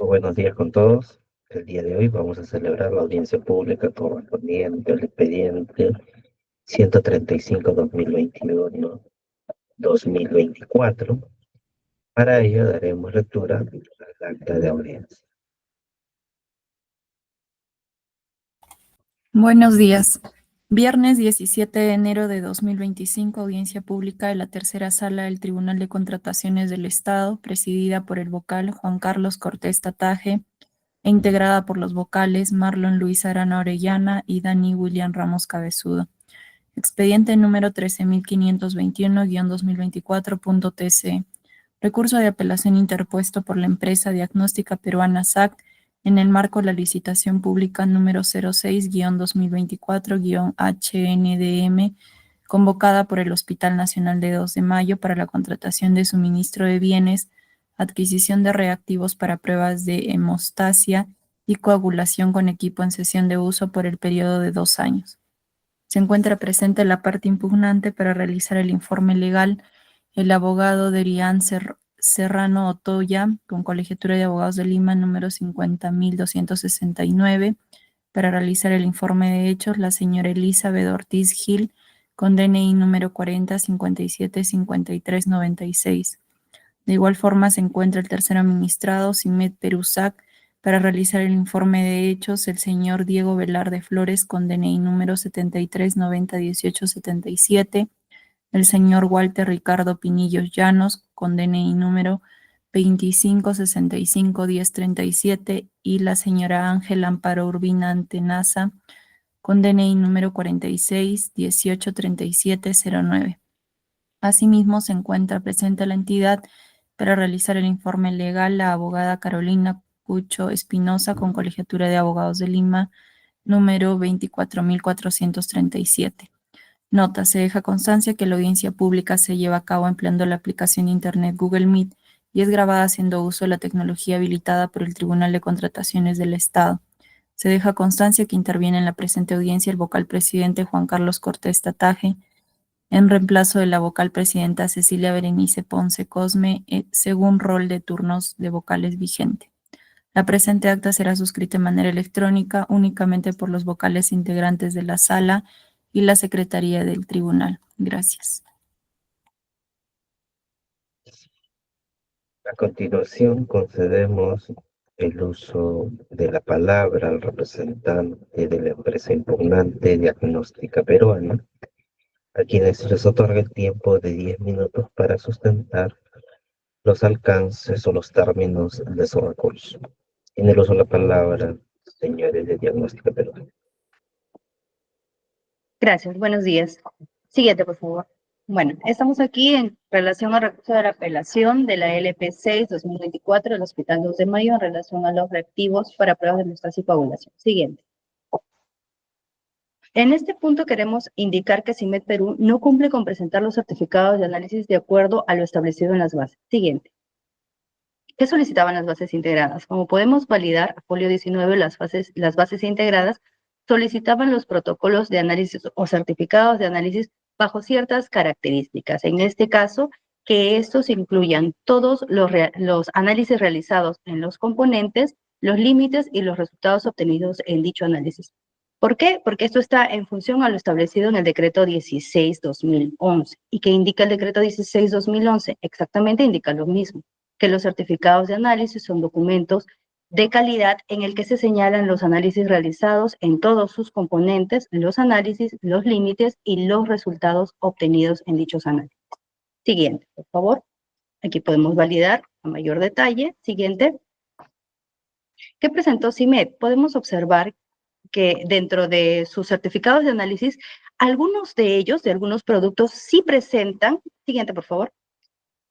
Buenos días con todos. El día de hoy vamos a celebrar la audiencia pública correspondiente al expediente 135-2021-2024. Para ello daremos lectura al acta de audiencia. Buenos días. Viernes 17 de enero de 2025, audiencia pública de la tercera sala del Tribunal de Contrataciones del Estado, presidida por el vocal Juan Carlos Cortés Tataje e integrada por los vocales Marlon Luis Arana Orellana y Dani William Ramos Cabezudo. Expediente número 13.521-2024.tc. Recurso de apelación interpuesto por la empresa diagnóstica peruana SAC en el marco de la licitación pública número 06-2024-HNDM, convocada por el Hospital Nacional de 2 de Mayo para la contratación de suministro de bienes, adquisición de reactivos para pruebas de hemostasia y coagulación con equipo en cesión de uso por el periodo de 2 años. Se encuentra presente la parte impugnante para realizar el informe legal el abogado Derian Serrano Otoya, con Colegiatura de Abogados de Lima, número 50.269, para realizar el informe de hechos, la señora Elizabeth Ortiz Gil, con DNI número 40575396. De igual forma, se encuentra el tercer administrado, Simet Perusac, para realizar el informe de hechos, el señor Diego Velarde Flores, con DNI número 73901877, el señor Walter Ricardo Pinillos Llanos, con DNI número 25651037, y la señora Ángela Amparo Urbina Antenaza, con DNI número 46183709. Asimismo, se encuentra presente la entidad para realizar el informe legal la abogada Carolina Cucho Espinosa, con Colegiatura de Abogados de Lima, número 24.437. Nota: se deja constancia que la audiencia pública se lleva a cabo empleando la aplicación de Internet Google Meet y es grabada haciendo uso de la tecnología habilitada por el Tribunal de Contrataciones del Estado. Se deja constancia que interviene en la presente audiencia el vocal presidente Juan Carlos Cortés Tataje, en reemplazo de la vocal presidenta Cecilia Berenice Ponce Cosme, según rol de turnos de vocales vigente. La presente acta será suscrita de manera electrónica únicamente por los vocales integrantes de la sala y la Secretaría del Tribunal. Gracias. A continuación, concedemos el uso de la palabra al representante de la empresa impugnante Diagnóstica Peruana, a quienes les otorga el tiempo de 10 minutos para sustentar los alcances o los términos de su recurso. Tiene el uso de la palabra, señores de Diagnóstica Peruana. Gracias, buenos días. Siguiente, por favor. Bueno, estamos aquí en relación al recurso de la apelación de la LP 6-2024 del Hospital 2 de Mayo en relación a los reactivos para pruebas de hemostasia y coagulación. Siguiente. En este punto queremos indicar que CIMED Perú no cumple con presentar los certificados de análisis de acuerdo a lo establecido en las bases. Siguiente. ¿Qué solicitaban las bases integradas? Como podemos validar, folio 19, las bases integradas solicitaban los protocolos de análisis o certificados de análisis bajo ciertas características. En este caso, que estos incluyan todos los análisis realizados en los componentes, los límites y los resultados obtenidos en dicho análisis. ¿Por qué? Porque esto está en función a lo establecido en el decreto 16-2011. ¿Y qué indica el decreto 16-2011? Exactamente indica lo mismo, que los certificados de análisis son documentos de calidad en el que se señalan los análisis realizados en todos sus componentes, los análisis, los límites y los resultados obtenidos en dichos análisis. Siguiente, por favor. Aquí podemos validar a mayor detalle. Siguiente. ¿Qué presentó CIMED? Podemos observar que dentro de sus certificados de análisis, algunos de ellos, de algunos productos, sí presentan, siguiente por favor,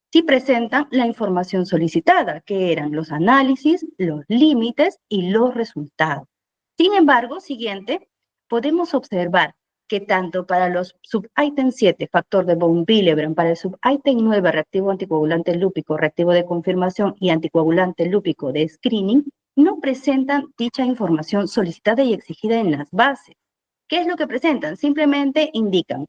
sí presentan la información solicitada, que eran los análisis, los límites y los resultados. Sin embargo, siguiente, podemos observar que tanto para los subítem 7, factor de von Willebrand, para el subítem 9, reactivo anticoagulante lúpico, reactivo de confirmación y anticoagulante lúpico de screening, no presentan dicha información solicitada y exigida en las bases. ¿Qué es lo que presentan? Simplemente indican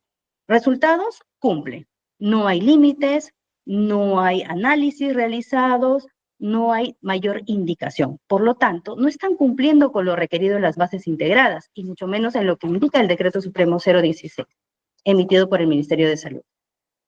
resultados, cumple. No hay límites, no hay análisis realizados, no hay mayor indicación. Por lo tanto, no están cumpliendo con lo requerido en las bases integradas, y mucho menos en lo que indica el Decreto Supremo 016, emitido por el Ministerio de Salud.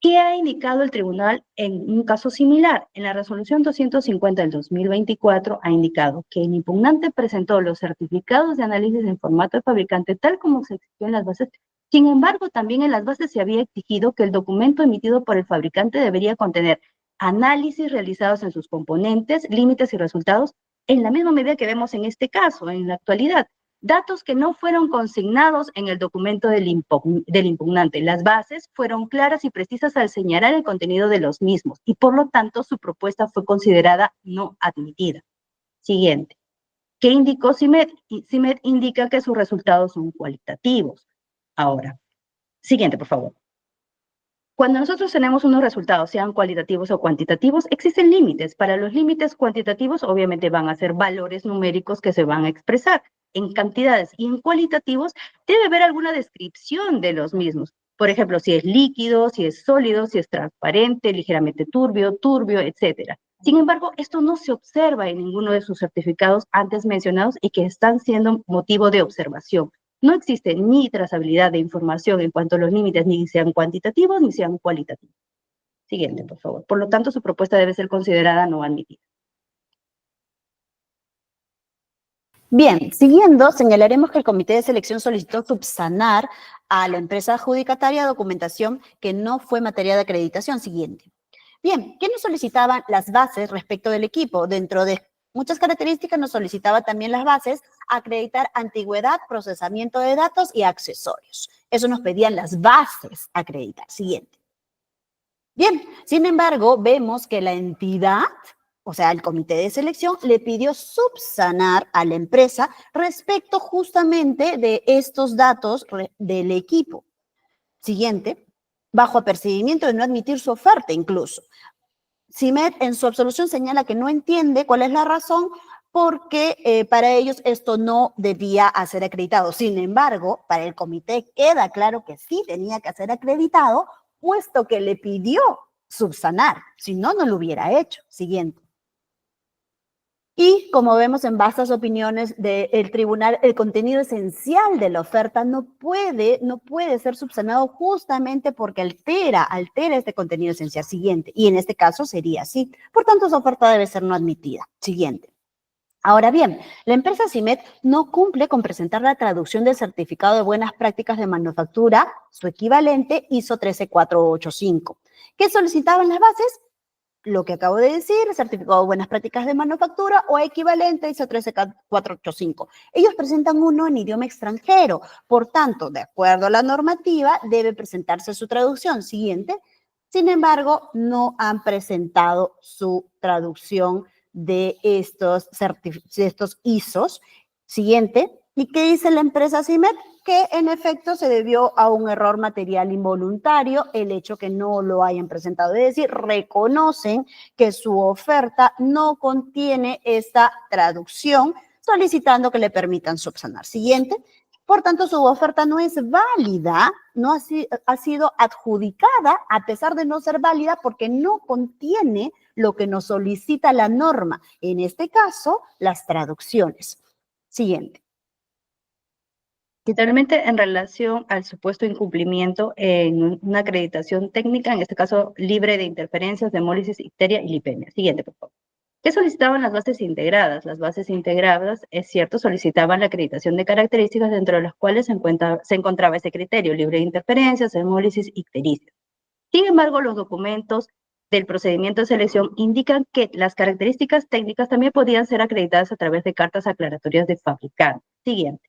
¿Qué ha indicado el tribunal en un caso similar? En la resolución 250 del 2024 ha indicado que el impugnante presentó los certificados de análisis en formato de fabricante tal como se exigió en las bases. Sin embargo, también en las bases se había exigido que el documento emitido por el fabricante debería contener análisis realizados en sus componentes, límites y resultados, en la misma medida que vemos en este caso, en la actualidad. Datos que no fueron consignados en el documento del impugnante. Las bases fueron claras y precisas al señalar el contenido de los mismos y por lo tanto su propuesta fue considerada no admitida. Siguiente. ¿Qué indicó CIMED? CIMED indica que sus resultados son cualitativos. Ahora, siguiente, por favor. Cuando nosotros tenemos unos resultados, sean cualitativos o cuantitativos, existen límites. Para los límites cuantitativos, obviamente van a ser valores numéricos que se van a expresar en cantidades, y en cualitativos debe haber alguna descripción de los mismos. Por ejemplo, si es líquido, si es sólido, si es transparente, ligeramente turbio, etc. Sin embargo, esto no se observa en ninguno de sus certificados antes mencionados y que están siendo motivo de observación. No existe ni trazabilidad de información en cuanto a los límites, ni sean cuantitativos ni sean cualitativos. Siguiente, por favor. Por lo tanto, su propuesta debe ser considerada no admitida. Bien, siguiendo, señalaremos que el Comité de Selección solicitó subsanar a la empresa adjudicataria documentación que no fue materia de acreditación. Siguiente. Bien, ¿qué nos solicitaban las bases respecto del equipo? Dentro de muchas características nos solicitaba también las bases acreditar antigüedad, procesamiento de datos y accesorios. Eso nos pedían las bases acreditar. Siguiente. Bien, sin embargo, vemos que la entidad, o sea, el comité de selección, le pidió subsanar a la empresa respecto justamente de estos datos del equipo. Siguiente, bajo apercibimiento de no admitir su oferta incluso. CIMED en su absolución señala que no entiende cuál es la razón porque para ellos esto no debía ser acreditado. Sin embargo, para el comité queda claro que sí tenía que ser acreditado, puesto que le pidió subsanar. Si no, no lo hubiera hecho. Siguiente. Y como vemos en vastas opiniones del tribunal, el contenido esencial de la oferta no puede ser subsanado justamente porque altera este contenido esencial. Siguiente. Y en este caso sería así. Por tanto, su oferta debe ser no admitida. Siguiente. Ahora bien, la empresa CIMED no cumple con presentar la traducción del certificado de buenas prácticas de manufactura, su equivalente ISO 13485. ¿Qué solicitaban las bases? Lo que acabo de decir, certificado de buenas prácticas de manufactura o equivalente ISO 13485. Ellos presentan uno en idioma extranjero, por tanto, de acuerdo a la normativa, debe presentarse su traducción. Siguiente. Sin embargo, no han presentado su traducción de estos ISOs. Siguiente. ¿Y qué dice la empresa CIMED? Que en efecto se debió a un error material involuntario el hecho que no lo hayan presentado. Es decir, reconocen que su oferta no contiene esta traducción, solicitando que le permitan subsanar. Siguiente. Por tanto, su oferta no es válida, no ha sido adjudicada a pesar de no ser válida porque no contiene lo que nos solicita la norma. En este caso, las traducciones. Siguiente. Literalmente en relación al supuesto incumplimiento en una acreditación técnica, en este caso libre de interferencias, de hemólisis, icteria y lipemia. Siguiente, por favor. ¿Qué solicitaban las bases integradas? Las bases integradas, es cierto, solicitaban la acreditación de características dentro de las cuales se encontraba ese criterio, libre de interferencias, hemólisis, ictericia. Sin embargo, los documentos del procedimiento de selección indican que las características técnicas también podían ser acreditadas a través de cartas aclaratorias de fabricante. Siguiente.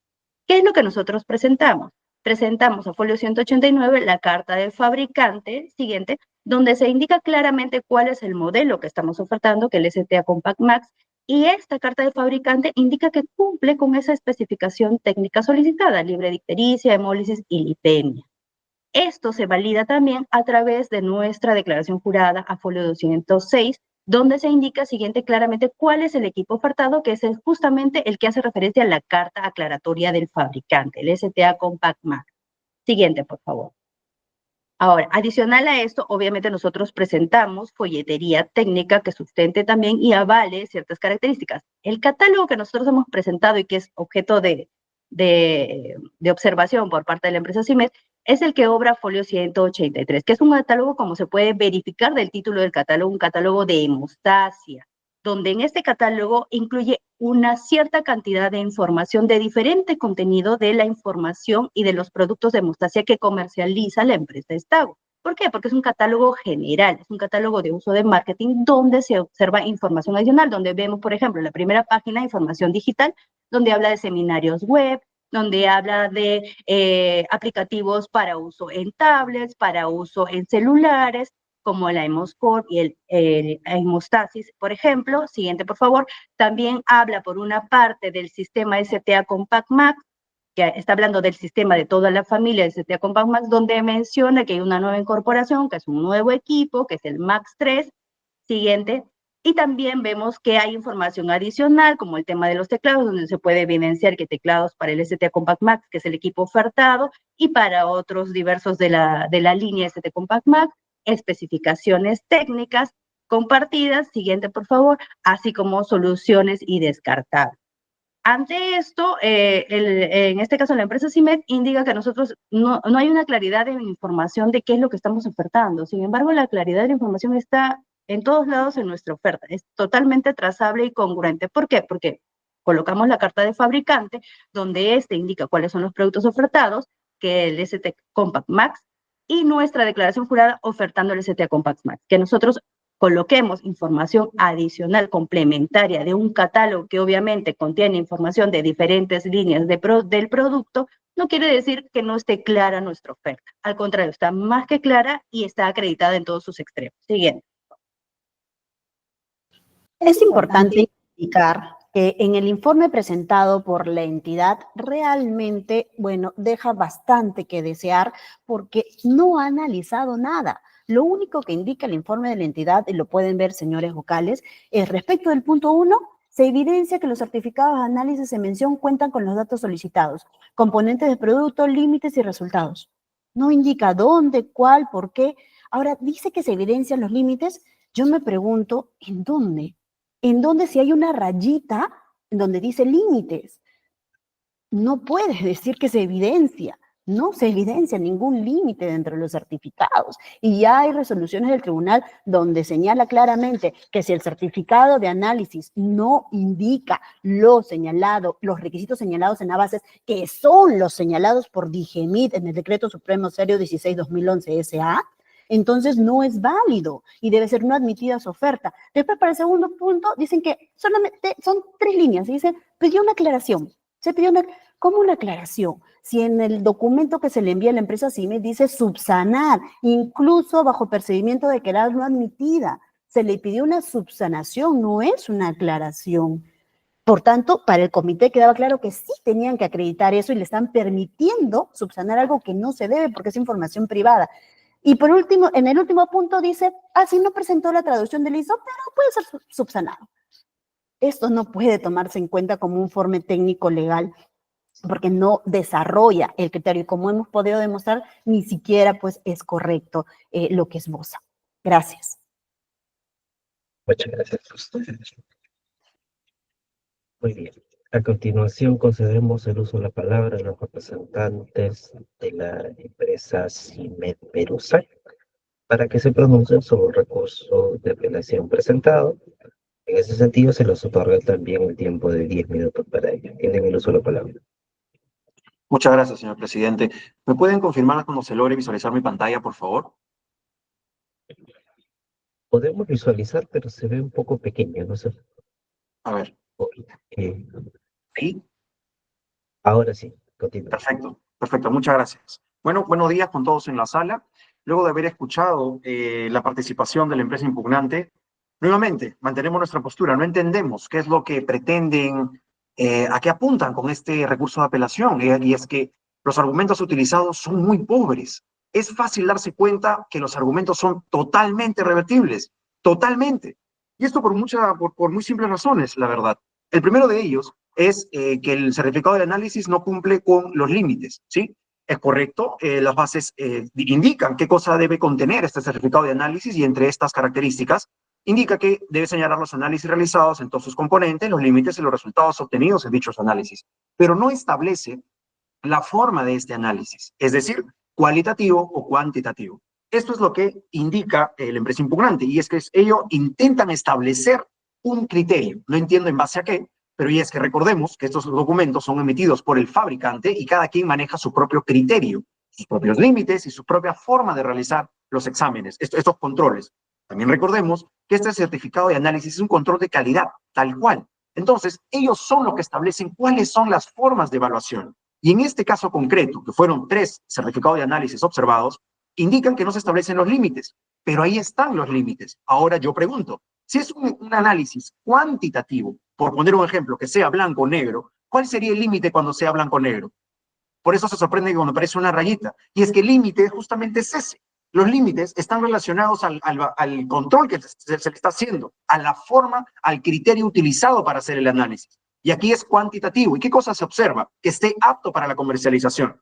¿Qué es lo que nosotros presentamos? Presentamos a folio 189 la carta del fabricante, siguiente, donde se indica claramente cuál es el modelo que estamos ofertando, que es el STA Compact Max, y esta carta del fabricante indica que cumple con esa especificación técnica solicitada, libre de ictericia, hemólisis y lipemia. Esto se valida también a través de nuestra declaración jurada a folio 206, donde se indica siguiente claramente cuál es el equipo ofertado, que es justamente el que hace referencia a la carta aclaratoria del fabricante, el STA Compact Max. Siguiente, por favor. Ahora, adicional a esto, obviamente nosotros presentamos folletería técnica que sustente también y avale ciertas características. El catálogo que nosotros hemos presentado y que es objeto de observación por parte de la empresa CIMED es el que obra folio 183, que es un catálogo, como se puede verificar del título del catálogo, un catálogo de hemostasia, donde en este catálogo incluye una cierta cantidad de información de diferente contenido de la información y de los productos de hemostasia que comercializa la empresa Estago. ¿Por qué? Porque es un catálogo general, es un catálogo de uso de marketing donde se observa información adicional, donde vemos, por ejemplo, en la primera página, información digital, donde habla de seminarios web, donde habla de aplicativos para uso en tablets, para uso en celulares, como la Hemoscore y el Hemostasis, por ejemplo. Siguiente, por favor. También habla por una parte del sistema STA Compact Max, que está hablando del sistema de toda la familia de STA Compact Max, donde menciona que hay una nueva incorporación, que es un nuevo equipo, que es el Max 3. Siguiente. Y también vemos que hay información adicional, como el tema de los teclados, donde se puede evidenciar que teclados para el STA Compact Max, que es el equipo ofertado, y para otros diversos de la línea STA Compact Max, especificaciones técnicas compartidas, siguiente por favor, así como soluciones y descartables. Ante esto, en este caso la empresa CIMED indica que nosotros no hay una claridad de información de qué es lo que estamos ofertando. Sin embargo, la claridad de la información está en todos lados en nuestra oferta. Es totalmente trazable y congruente. ¿Por qué? Porque colocamos la carta de fabricante, donde este indica cuáles son los productos ofertados, que el ST Compact Max, y nuestra declaración jurada ofertando el ST Compact Max, que nosotros coloquemos información adicional complementaria de un catálogo que obviamente contiene información de diferentes líneas del producto, no quiere decir que no esté clara nuestra oferta. Al contrario, está más que clara y está acreditada en todos sus extremos. Siguiente. Es importante indicar que en el informe presentado por la entidad realmente, bueno, deja bastante que desear porque no ha analizado nada. Lo único que indica el informe de la entidad, y lo pueden ver, señores vocales, es respecto del punto 1, se evidencia que los certificados de análisis en mención cuentan con los datos solicitados, componentes de producto, límites y resultados. No indica dónde, cuál, por qué. Ahora, dice que se evidencian los límites. Yo me pregunto, ¿en dónde? ¿En dónde si hay una rayita en donde dice límites? No puedes decir que se evidencia. No se evidencia ningún límite dentro de los certificados. Y ya hay resoluciones del tribunal donde señala claramente que si el certificado de análisis no indica lo señalado, los requisitos señalados en la base, que son los señalados por DIGEMIT en el Decreto Supremo Serio 16-2011 SA, entonces no es válido y debe ser no admitida su oferta. Después, para el segundo punto, dicen que solamente son 3 líneas. Y dicen, pidió una aclaración. Se pidió una... ¿Cómo una aclaración? Si en el documento que se le envía a la empresa CIMED dice subsanar, incluso bajo percibimiento de que era no admitida, se le pidió una subsanación, no es una aclaración. Por tanto, para el comité quedaba claro que sí tenían que acreditar eso y le están permitiendo subsanar algo que no se debe porque es información privada. Y por último, en el último punto dice, si no presentó la traducción del ISO, pero puede ser subsanado. Esto no puede tomarse en cuenta como un informe técnico legal porque no desarrolla el criterio y como hemos podido demostrar, ni siquiera pues es correcto lo que esboza. Gracias. Muchas gracias a ustedes. Muy bien. A continuación concedemos el uso de la palabra a los representantes de la empresa CIMED Perusa para que se pronuncien sobre el recurso de apelación presentado. En ese sentido, se les otorga también el tiempo de 10 minutos para ello. Tienen el uso de la palabra. Muchas gracias, señor presidente. ¿Me pueden confirmar cuando se logre visualizar mi pantalla, por favor? Podemos visualizar, pero se ve un poco pequeño, no sé. A ver. ¿Sí? Ahora sí, continúa. Perfecto, muchas gracias. Bueno, buenos días con todos en la sala. Luego de haber escuchado la participación de la empresa impugnante, nuevamente mantenemos nuestra postura. No entendemos qué es lo que pretenden, a qué apuntan con este recurso de apelación. Y es que los argumentos utilizados son muy pobres. Es fácil darse cuenta que los argumentos son totalmente revertibles, totalmente. Y esto por muy simples razones, la verdad. El primero de ellos es que el certificado de análisis no cumple con los límites, ¿sí? es correcto, las bases indican qué cosa debe contener este certificado de análisis y entre estas características indica que debe señalar los análisis realizados en todos sus componentes, los límites y los resultados obtenidos en dichos análisis, pero no establece la forma de este análisis, es decir, cualitativo o cuantitativo. Esto es lo que indica la empresa impugnante, y es que ellos intentan establecer un criterio. No entiendo en base a qué, pero y es que recordemos que estos documentos son emitidos por el fabricante y cada quien maneja su propio criterio, sus propios límites y su propia forma de realizar los exámenes, estos controles. También recordemos que este certificado de análisis es un control de calidad, tal cual. Entonces, ellos son los que establecen cuáles son las formas de evaluación. Y en este caso concreto, que fueron 3 certificados de análisis observados, indican que no se establecen los límites, pero ahí están los límites. Ahora yo pregunto, si es un análisis cuantitativo, por poner un ejemplo, que sea blanco o negro, ¿cuál sería el límite cuando sea blanco o negro? Por eso se sorprende cuando aparece una rayita. Y es que el límite justamente es ese. Los límites están relacionados al control que se le está haciendo, a la forma, al criterio utilizado para hacer el análisis. Y aquí es cuantitativo. ¿Y qué cosa se observa? Que esté apto para la comercialización.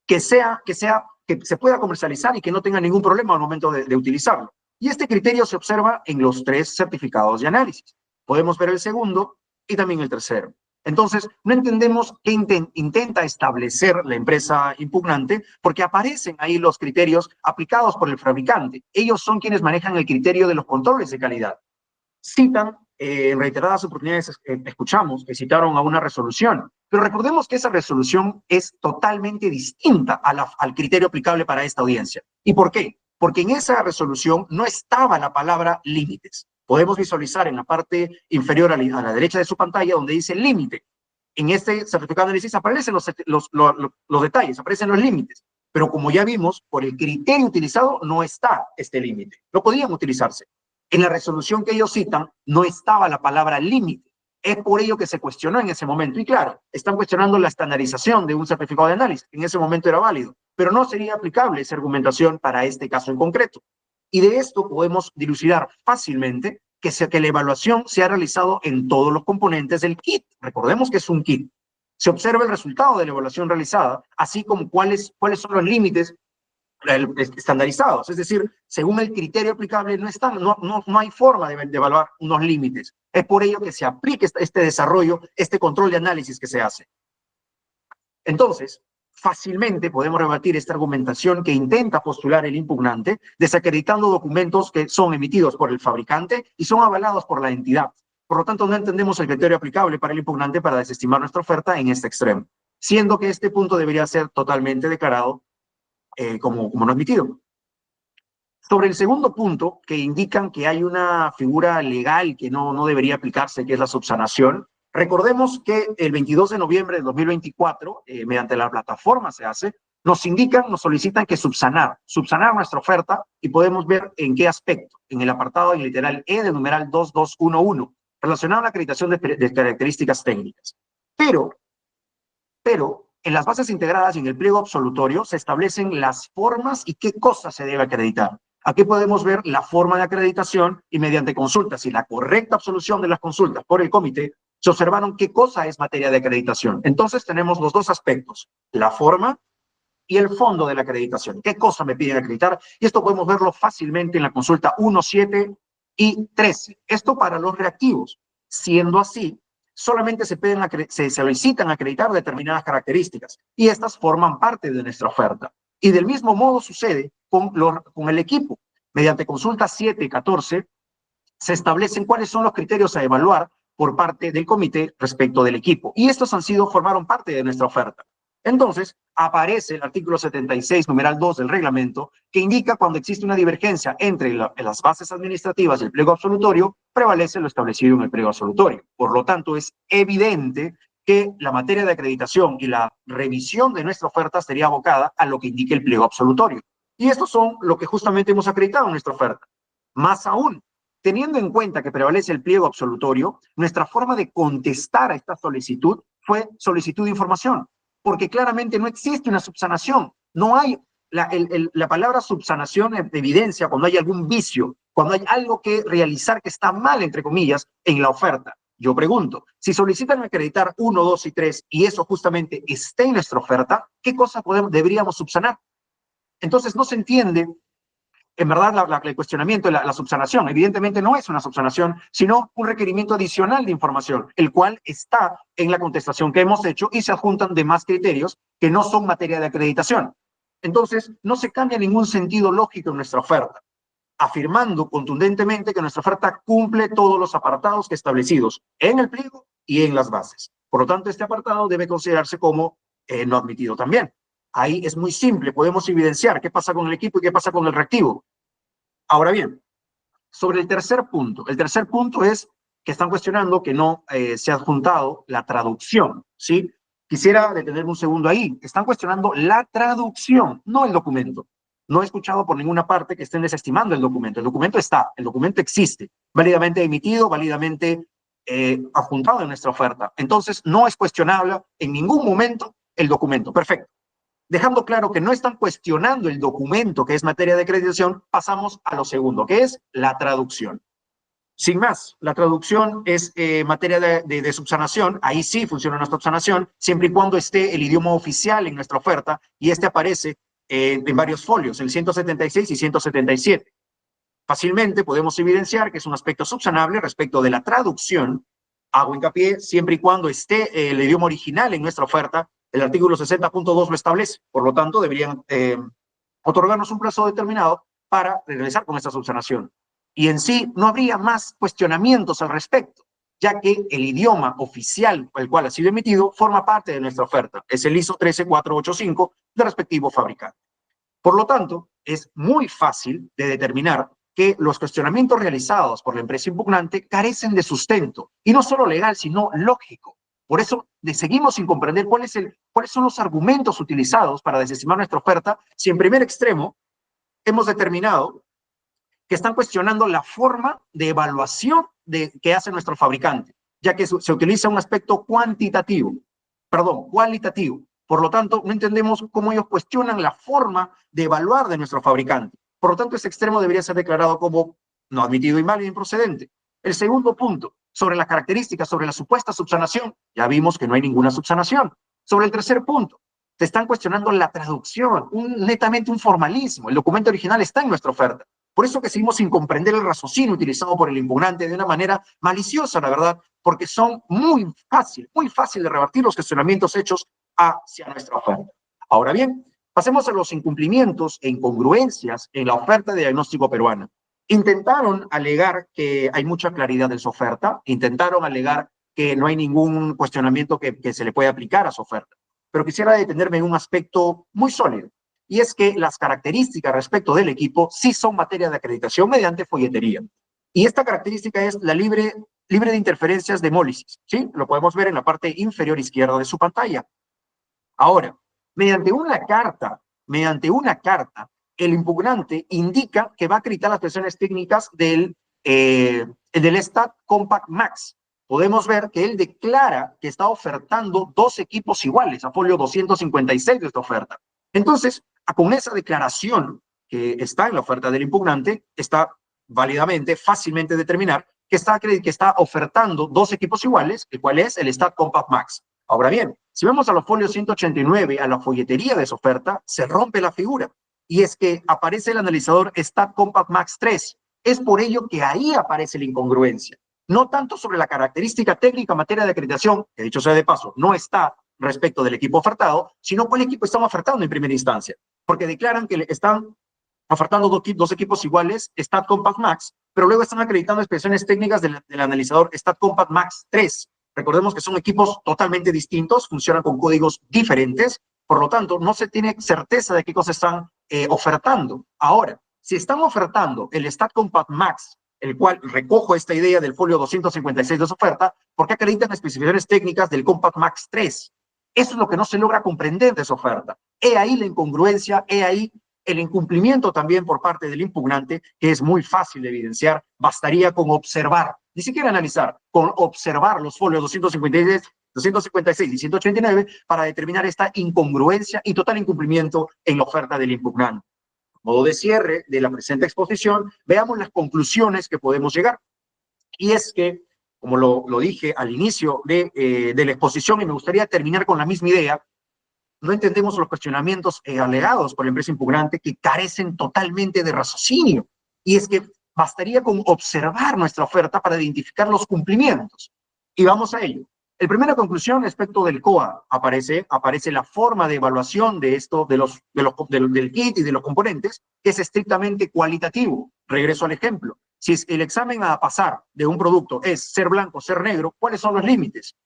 Que se pueda comercializar y que no tenga ningún problema al momento de utilizarlo. Y este criterio se observa en los 3 certificados de análisis. Podemos ver el segundo y también el tercero. Entonces, no entendemos qué intenta establecer la empresa impugnante, porque aparecen ahí los criterios aplicados por el fabricante. Ellos son quienes manejan el criterio de los controles de calidad. Citan, en reiteradas oportunidades escuchamos que citaron a una resolución, pero recordemos que esa resolución es totalmente distinta al criterio aplicable para esta audiencia. ¿Y por qué? Porque en esa resolución no estaba la palabra límites. Podemos visualizar en la parte inferior a la derecha de su pantalla donde dice límite. En este certificado de análisis aparecen los detalles, aparecen los límites. Pero como ya vimos, por el criterio utilizado no está este límite. No podían utilizarse. En la resolución que ellos citan no estaba la palabra límite. Es por ello que se cuestionó en ese momento. Y claro, están cuestionando la estandarización de un certificado de análisis. En ese momento era válido, pero no sería aplicable esa argumentación para este caso en concreto. Y de esto podemos dilucidar fácilmente que la evaluación se ha realizado en todos los componentes del kit. Recordemos que es un kit. Se observa el resultado de la evaluación realizada, así como cuáles son los límites estandarizados. Es decir, según el criterio aplicable no hay forma de evaluar unos límites. Es por ello que se aplica este desarrollo, este control de análisis que se hace. Entonces, fácilmente podemos rebatir esta argumentación que intenta postular el impugnante, desacreditando documentos que son emitidos por el fabricante y son avalados por la entidad. Por lo tanto, no entendemos el criterio aplicable para el impugnante para desestimar nuestra oferta en este extremo, siendo que este punto debería ser totalmente declarado como no admitido. Sobre el segundo punto, que indican que hay una figura legal que no debería aplicarse, que es la subsanación, recordemos que el 22 de noviembre de 2024, mediante la plataforma se hace, nos solicitan que subsanar nuestra oferta y podemos ver en qué aspecto, en el apartado en literal E del numeral 2211, relacionado a la acreditación de características técnicas. Pero, en las bases integradas y en el pliego absolutorio se establecen las formas y qué cosas se debe acreditar. Aquí podemos ver la forma de acreditación y mediante consultas y la correcta absolución de las consultas por el comité, se observaron qué cosa es materia de acreditación. Entonces tenemos los dos aspectos, la forma y el fondo de la acreditación. ¿Qué cosa me piden acreditar? Y esto podemos verlo fácilmente en la consulta 1, 7 y 13. Esto para los reactivos. Siendo así, solamente se solicitan acreditar determinadas características y estas forman parte de nuestra oferta. Y del mismo modo sucede con el equipo. Mediante consultas 7 y 14 se establecen cuáles son los criterios a evaluar por parte del comité respecto del equipo. Y estos formaron parte de nuestra oferta. Entonces, aparece el artículo 76, numeral 2 del reglamento, que indica cuando existe una divergencia entre las bases administrativas y el pliego absolutorio, prevalece lo establecido en el pliego absolutorio. Por lo tanto, es evidente que la materia de acreditación y la revisión de nuestra oferta sería abocada a lo que indique el pliego absolutorio. Y estos son lo que justamente hemos acreditado en nuestra oferta. Más aún, teniendo en cuenta que prevalece el pliego absolutorio, nuestra forma de contestar a esta solicitud fue solicitud de información, porque claramente no existe una subsanación. No hay la palabra subsanación evidencia cuando hay algún vicio, cuando hay algo que realizar que está mal, entre comillas, en la oferta. yo pregunto, si solicitan acreditar 1, 2 y 3 y eso justamente está en nuestra oferta, ¿qué cosa deberíamos subsanar? Entonces no se entiende, en verdad, el cuestionamiento, la subsanación. Evidentemente no es una subsanación, sino un requerimiento adicional de información, el cual está en la contestación que hemos hecho y se adjuntan demás criterios que no son materia de acreditación. Entonces, no se cambia ningún sentido lógico en nuestra oferta, afirmando contundentemente que nuestra oferta cumple todos los apartados que establecidos en el pliego y en las bases. Por lo tanto, este apartado debe considerarse como no admitido también. Ahí es muy simple, podemos evidenciar qué pasa con el equipo y qué pasa con el reactivo. Ahora bien, sobre el tercer punto es que están cuestionando que no se ha adjuntado la traducción, ¿sí? Quisiera detenerme un segundo ahí. Están cuestionando la traducción, no el documento. No he escuchado por ninguna parte que estén desestimando el documento. El documento está, el documento existe, válidamente emitido, válidamente adjuntado en nuestra oferta. Entonces, no es cuestionable en ningún momento el documento. Perfecto. Dejando claro que no están cuestionando el documento que es materia de acreditación, pasamos a lo segundo, que es la traducción. Sin más, la traducción es materia de subsanación. Ahí sí funciona nuestra subsanación, siempre y cuando esté el idioma oficial en nuestra oferta, y este aparece en varios folios, el 176 y 177. Fácilmente podemos evidenciar que es un aspecto subsanable respecto de la traducción. Hago hincapié siempre y cuando esté el idioma original en nuestra oferta. El artículo 60.2 lo establece. Por lo tanto, deberían otorgarnos un plazo determinado para regresar con esta subsanación. Y en sí no habría más cuestionamientos al respecto, ya que el idioma oficial por el cual ha sido emitido forma parte de nuestra oferta. Es el ISO 13485 del respectivo fabricante. Por lo tanto, es muy fácil de determinar que los cuestionamientos realizados por la empresa impugnante carecen de sustento, y no solo legal, sino lógico. Por eso seguimos sin comprender cuáles son los argumentos utilizados para desestimar nuestra oferta, si en primer extremo hemos determinado que están cuestionando la forma de evaluación que hace nuestro fabricante, ya que se utiliza un aspecto cualitativo. Por lo tanto, no entendemos cómo ellos cuestionan la forma de evaluar de nuestro fabricante. Por lo tanto, ese extremo debería ser declarado como no admitido, inválido e improcedente. El segundo punto, sobre las características, sobre la supuesta subsanación, ya vimos que no hay ninguna subsanación. Sobre el tercer punto, te están cuestionando la traducción, netamente un formalismo. El documento original está en nuestra oferta. Por eso que seguimos sin comprender el raciocinio utilizado por el impugnante de una manera maliciosa, la verdad, porque son muy fácil de rebatir los cuestionamientos hechos hacia nuestra oferta. Ahora bien, pasemos a los incumplimientos e incongruencias en la oferta de diagnóstico peruana. Intentaron alegar que hay mucha claridad en su oferta, intentaron alegar que no hay ningún cuestionamiento que se le puede aplicar a su oferta, pero quisiera detenerme en un aspecto muy sólido, y es que las características respecto del equipo sí son materia de acreditación mediante folletería. Y esta característica es la libre de interferencias de hemólisis, ¿sí? Lo podemos ver en la parte inferior izquierda de su pantalla. Ahora, mediante una carta, el impugnante indica que va a acreditar las versiones técnicas del STAT Compact Max. Podemos ver que él declara que está ofertando 2 equipos iguales, a folio 256 de esta oferta. Entonces, con esa declaración que está en la oferta del impugnante, está válidamente, fácilmente determinar que está ofertando 2 equipos iguales, el cual es el STAT Compact Max. Ahora bien, si vemos a los folios 189, a la folletería de esa oferta, se rompe la figura. Y es que aparece el analizador STAT Compact Max 3. Es por ello que ahí aparece la incongruencia. No tanto sobre la característica técnica en materia de acreditación, que dicho sea de paso, no está respecto del equipo ofertado, sino cuál equipo están ofertando en primera instancia. Porque declaran que están ofertando 2 equipos iguales, STAT Compact Max, pero luego están acreditando expresiones técnicas del analizador STAT Compact Max 3. Recordemos que son equipos totalmente distintos, funcionan con códigos diferentes, por lo tanto, no se tiene certeza de qué cosas están ofertando. Ahora, si están ofertando el STAT Compact Max, el cual recojo esta idea del folio 256 de su oferta, ¿por qué acreditan especificaciones técnicas del Compact Max 3? Eso es lo que no se logra comprender de su oferta. He ahí la incongruencia, he ahí el incumplimiento también por parte del impugnante, que es muy fácil de evidenciar. Bastaría con observar, ni siquiera analizar, con observar los folios 256 y 189 para determinar esta incongruencia y total incumplimiento en la oferta del impugnante. Modo de cierre de la presente exposición, veamos las conclusiones que podemos llegar. Y es que como lo dije al inicio de la exposición, y me gustaría terminar con la misma idea, no entendemos los cuestionamientos alegados por la empresa impugnante que carecen totalmente de raciocinio. Y es que bastaría con observar nuestra oferta para identificar los cumplimientos. Y vamos a ello. La primera conclusión respecto del COA aparece la forma de evaluación de esto, del kit y de los componentes, que es estrictamente cualitativo. Regreso al ejemplo. Si el examen a pasar de un producto es ser blanco, ser negro, ¿cuáles son los límites?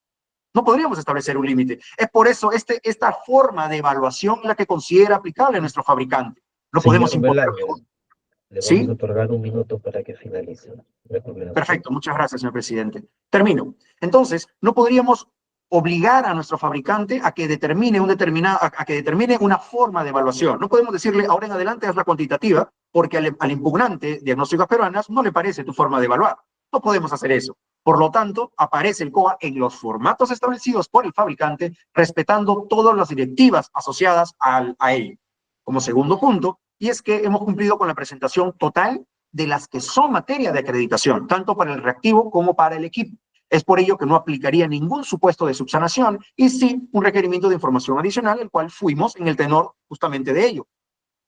No podríamos establecer un límite. Es por eso esta forma de evaluación la que considera aplicable a nuestro fabricante. No podemos Señor imponer. Velarde, le vamos a ¿Sí? otorgar un minuto para que finalice la combinación. Perfecto, muchas gracias, señor presidente. Termino. Entonces, no podríamos obligar a nuestro fabricante a que determine una forma de evaluación. No podemos decirle, ahora en adelante haz la cuantitativa, porque al impugnante Diagnósticas Peruanas no le parece tu forma de evaluar. No podemos hacer eso. Por lo tanto, aparece el COA en los formatos establecidos por el fabricante, respetando todas las directivas asociadas a ello. Como segundo punto, y es que hemos cumplido con la presentación total de las que son materia de acreditación, tanto para el reactivo como para el equipo. Es por ello que no aplicaría ningún supuesto de subsanación y sí un requerimiento de información adicional, el cual fuimos en el tenor justamente de ello.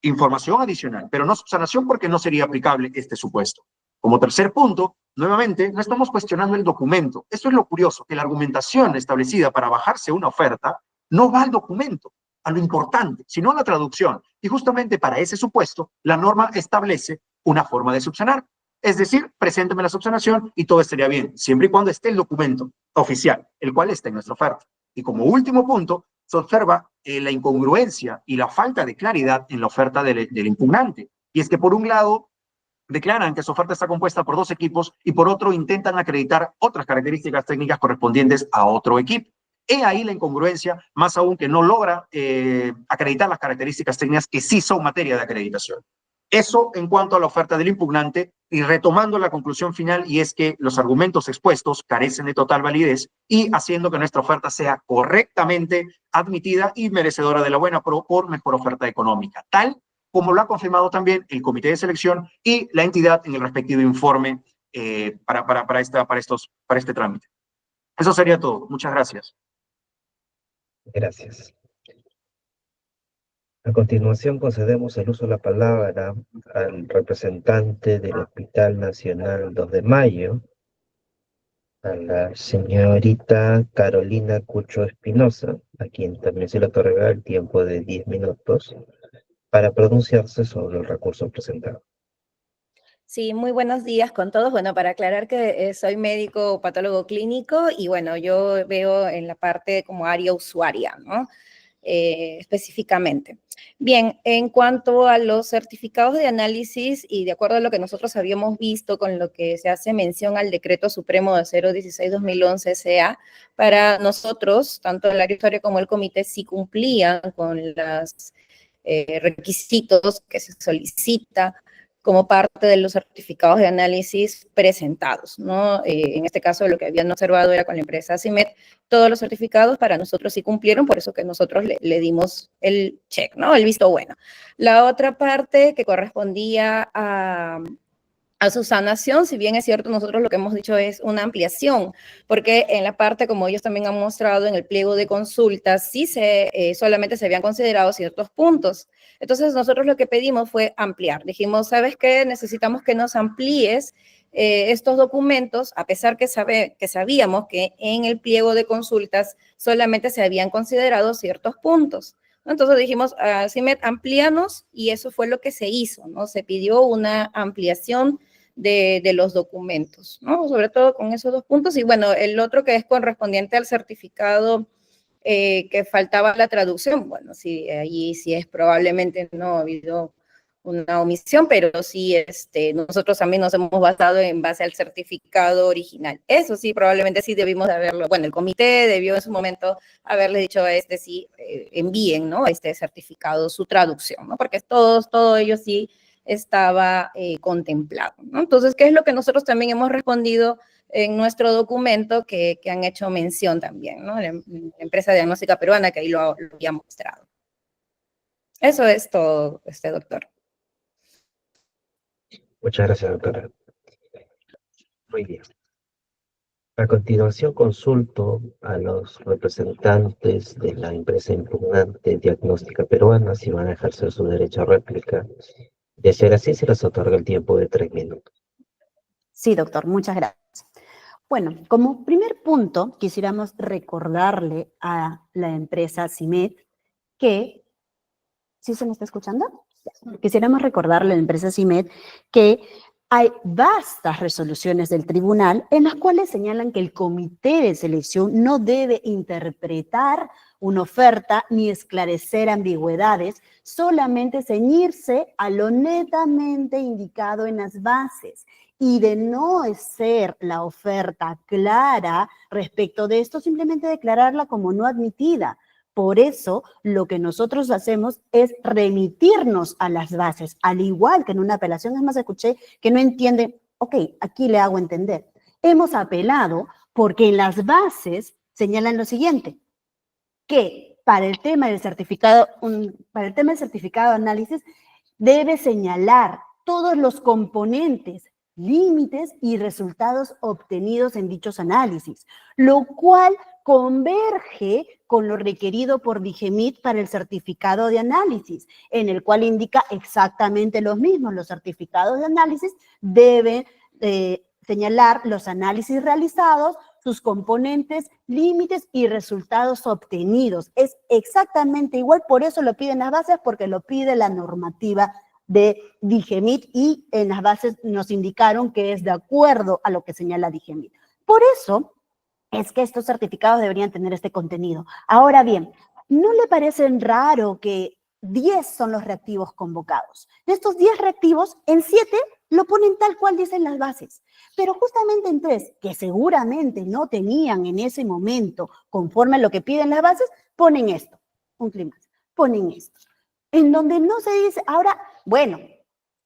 Información adicional, pero no subsanación porque no sería aplicable este supuesto. Como tercer punto, nuevamente, no estamos cuestionando el documento. Esto es lo curioso, que la argumentación establecida para bajarse una oferta no va al documento, a lo importante, sino a la traducción. Y justamente para ese supuesto, la norma establece una forma de subsanar. Es decir, presénteme la subsanación y todo estaría bien, siempre y cuando esté el documento oficial, el cual está en nuestra oferta. Y como último punto, se observa la incongruencia y la falta de claridad en la oferta del impugnante. Y es que por un lado declaran que su oferta está compuesta por 2 equipos y por otro intentan acreditar otras características técnicas correspondientes a otro equipo. He ahí la incongruencia, más aún que no logra acreditar las características técnicas que sí son materia de acreditación. Eso en cuanto a la oferta del impugnante, y retomando la conclusión final, y es que los argumentos expuestos carecen de total validez y haciendo que nuestra oferta sea correctamente admitida y merecedora de la buena por mejor oferta económica, tal como lo ha confirmado también el comité de selección y la entidad en el respectivo informe para este trámite. Eso sería todo. Muchas gracias. Gracias. A continuación, concedemos el uso de la palabra al representante del Hospital Nacional 2 de Mayo, a la señorita Carolina Cucho Espinosa, a quien también se le otorga el tiempo de 10 minutos para pronunciarse sobre el recurso presentado. Sí, muy buenos días con todos. Bueno, para aclarar que soy médico patólogo clínico y bueno, yo veo en la parte como área usuaria, ¿no? Específicamente. Bien, en cuanto a los certificados de análisis y de acuerdo a lo que nosotros habíamos visto con lo que se hace mención al Decreto Supremo de 016-2011 SA, para nosotros, tanto el área usuaria como el comité, sí cumplían con los requisitos que se solicita como parte de los certificados de análisis presentados, ¿no? En este caso, lo que habían observado era con la empresa CIMED, todos los certificados para nosotros sí cumplieron, por eso que nosotros le dimos el check, ¿no? El visto bueno. La otra parte que correspondía a su sanación, si bien es cierto, nosotros lo que hemos dicho es una ampliación, porque en la parte, como ellos también han mostrado en el pliego de consultas, sí solamente se habían considerado ciertos puntos. Entonces, nosotros lo que pedimos fue ampliar. Dijimos, ¿sabes qué? Necesitamos que nos amplíes estos documentos, a pesar que sabíamos que en el pliego de consultas solamente se habían considerado ciertos puntos. Entonces dijimos, CIMED, amplíanos, y eso fue lo que se hizo, ¿no? Se pidió una ampliación de los documentos, ¿no? Sobre todo con esos 2 puntos. Y bueno, el otro que es correspondiente al certificado que faltaba la traducción, bueno, sí, allí sí es probablemente no ha habido una omisión, pero sí, nosotros también nos hemos basado en base al certificado original. Eso sí, probablemente sí debimos de haberlo, bueno, el comité debió en su momento haberle dicho a sí, envíen, ¿no? Este certificado, su traducción, ¿no? Porque todo ello sí estaba contemplado, ¿no? Entonces, ¿qué es lo que nosotros también hemos respondido en nuestro documento que han hecho mención también, ¿no? La empresa diagnóstica peruana, que ahí lo había mostrado. Eso es todo, doctor. Muchas gracias, doctora. Muy bien. A continuación, consulto a los representantes de la empresa impugnante Diagnóstica Peruana si van a ejercer su derecho a réplica. De ser así, se les otorga el tiempo de 3 minutos. Sí, doctor, muchas gracias. Bueno, como primer punto, quisiéramos recordarle a la empresa CIMED que, ¿sí se me está escuchando? Quisiéramos recordarle a la empresa CIMED que hay vastas resoluciones del tribunal en las cuales señalan que el comité de selección no debe interpretar una oferta ni esclarecer ambigüedades, solamente ceñirse a lo netamente indicado en las bases. Y de no ser la oferta clara respecto de esto, simplemente declararla como no admitida. Por eso, lo que nosotros hacemos es remitirnos a las bases, al igual que en una apelación. Es más, escuché que no entienden, ok, aquí le hago entender. Hemos apelado porque en las bases señalan lo siguiente, que para el tema del certificado, de análisis, debe señalar todos los componentes, límites y resultados obtenidos en dichos análisis, lo cual converge con lo requerido por DIGEMIT para el certificado de análisis, en el cual indica exactamente lo mismo. Los certificados de análisis deben señalar los análisis realizados, sus componentes, límites y resultados obtenidos. Es exactamente igual, por eso lo piden las bases, porque lo pide la normativa de DIGEMIT y en las bases nos indicaron que es de acuerdo a lo que señala DIGEMIT. Por eso es que estos certificados deberían tener este contenido. Ahora bien, ¿no le parece raro que 10 son los reactivos convocados? De estos 10 reactivos, en 7 lo ponen tal cual dicen las bases, pero justamente en 3, que seguramente no tenían en ese momento, conforme a lo que piden las bases, ponen esto, un clic más, ponen esto. En donde no se dice, ahora, bueno,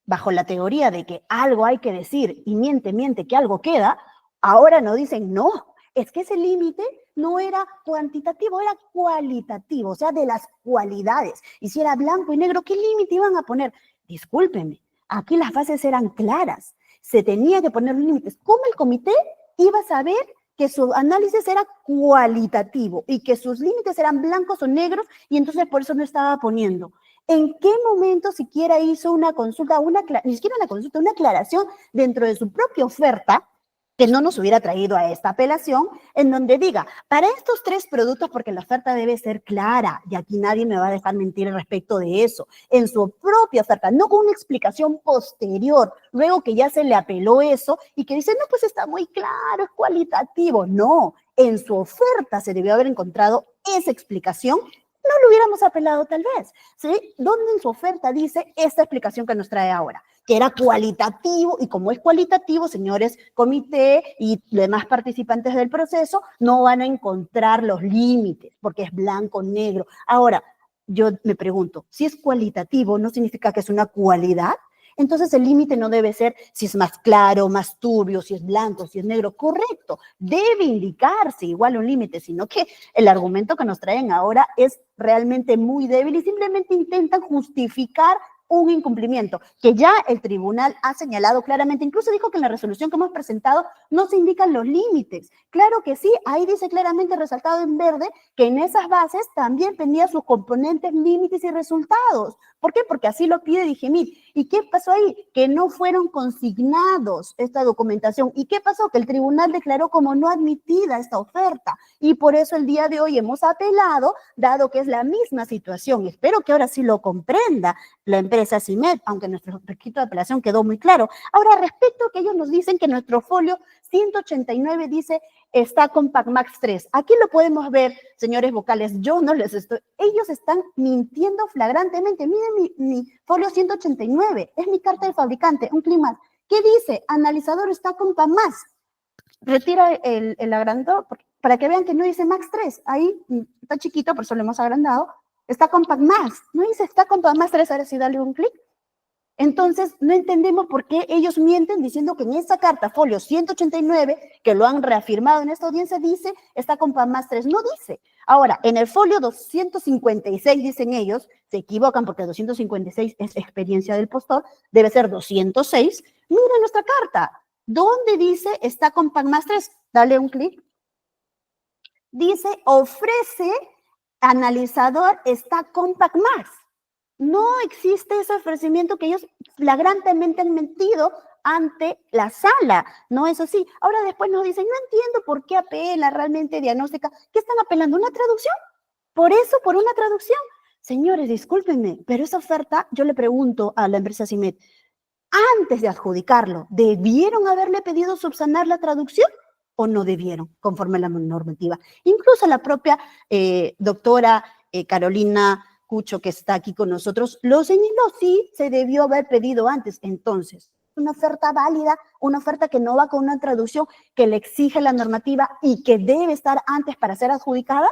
bajo la teoría de que algo hay que decir y miente, que algo queda, ahora no dicen, no, es que ese límite no era cuantitativo, era cualitativo, o sea, de las cualidades. Y si era blanco y negro, ¿qué límite iban a poner? Discúlpenme, aquí las bases eran claras, se tenía que poner límites. ¿Cómo el comité iba a saber que su análisis era cualitativo y que sus límites eran blancos o negros y entonces por eso no estaba poniendo? ¿En qué momento siquiera hizo una consulta, ni siquiera una consulta, una aclaración dentro de su propia oferta, que no nos hubiera traído a esta apelación, en donde diga, para estos 3 productos, porque la oferta debe ser clara, y aquí nadie me va a dejar mentir respecto de eso, en su propia oferta, no con una explicación posterior, luego que ya se le apeló eso, y que dice, no, pues está muy claro, es cualitativo. No, en su oferta se debió haber encontrado esa explicación, no lo hubiéramos apelado tal vez, ¿sí? Donde en su oferta dice esta explicación que nos trae ahora, que era cualitativo, y como es cualitativo, señores comité y demás participantes del proceso, no van a encontrar los límites, porque es blanco, negro. Ahora, yo me pregunto, si es cualitativo, ¿no significa que es una cualidad? Entonces el límite no debe ser si es más claro, más turbio, si es blanco, si es negro. Correcto, debe indicarse igual un límite, sino que el argumento que nos traen ahora es realmente muy débil y simplemente intentan justificar un incumplimiento que ya el tribunal ha señalado claramente. Incluso dijo que en la resolución que hemos presentado no se indican los límites. Claro que sí, ahí dice claramente resaltado en verde que en esas bases también tenía sus componentes, límites y resultados. ¿Por qué? Porque así lo pide DIGEMIT. ¿Y qué pasó ahí? Que no fueron consignados esta documentación. ¿Y qué pasó? Que el tribunal declaró como no admitida esta oferta. Y por eso el día de hoy hemos apelado, dado que es la misma situación. Espero que ahora sí lo comprenda la empresa CIMED, aunque nuestro requisito de apelación quedó muy claro. Ahora, respecto a que ellos nos dicen que nuestro folio 189 dice está con PacMax 3. Aquí lo podemos ver, señores vocales, yo no les estoy, ellos están mintiendo flagrantemente. Miren mi folio 189, es mi carta del fabricante, un clic más. ¿Qué dice? Analizador está con PacMax. Retira el agrandador para que vean que no dice Max 3. Ahí está chiquito, por eso lo hemos agrandado. Está con PacMax. No dice está con PacMax 3, ahora sí dale un clic. Entonces, no entendemos por qué ellos mienten diciendo que en esa carta, folio 189, que lo han reafirmado en esta audiencia, dice, está con PacMax 3. No dice. Ahora, en el folio 256, dicen ellos, se equivocan porque 256 es experiencia del postor, debe ser 206. Miren nuestra carta. ¿Dónde dice está con PacMax 3? Dale un clic. Dice, ofrece analizador está Compact Max. No existe ese ofrecimiento que ellos flagrantemente han mentido ante la sala. No es así. Ahora después nos dicen, no entiendo por qué apela realmente diagnóstica. ¿Qué están apelando? ¿Una traducción? Por eso, por una traducción. Señores, discúlpenme, pero esa oferta, yo le pregunto a la empresa CIMED, antes de adjudicarlo, ¿debieron haberle pedido subsanar la traducción o no debieron, conforme a la normativa? Incluso la propia doctora Carolina Cucho, que está aquí con nosotros, lo señaló, sí, se debió haber pedido antes. Entonces, una oferta válida, una oferta que no va con una traducción que le exige la normativa y que debe estar antes para ser adjudicada.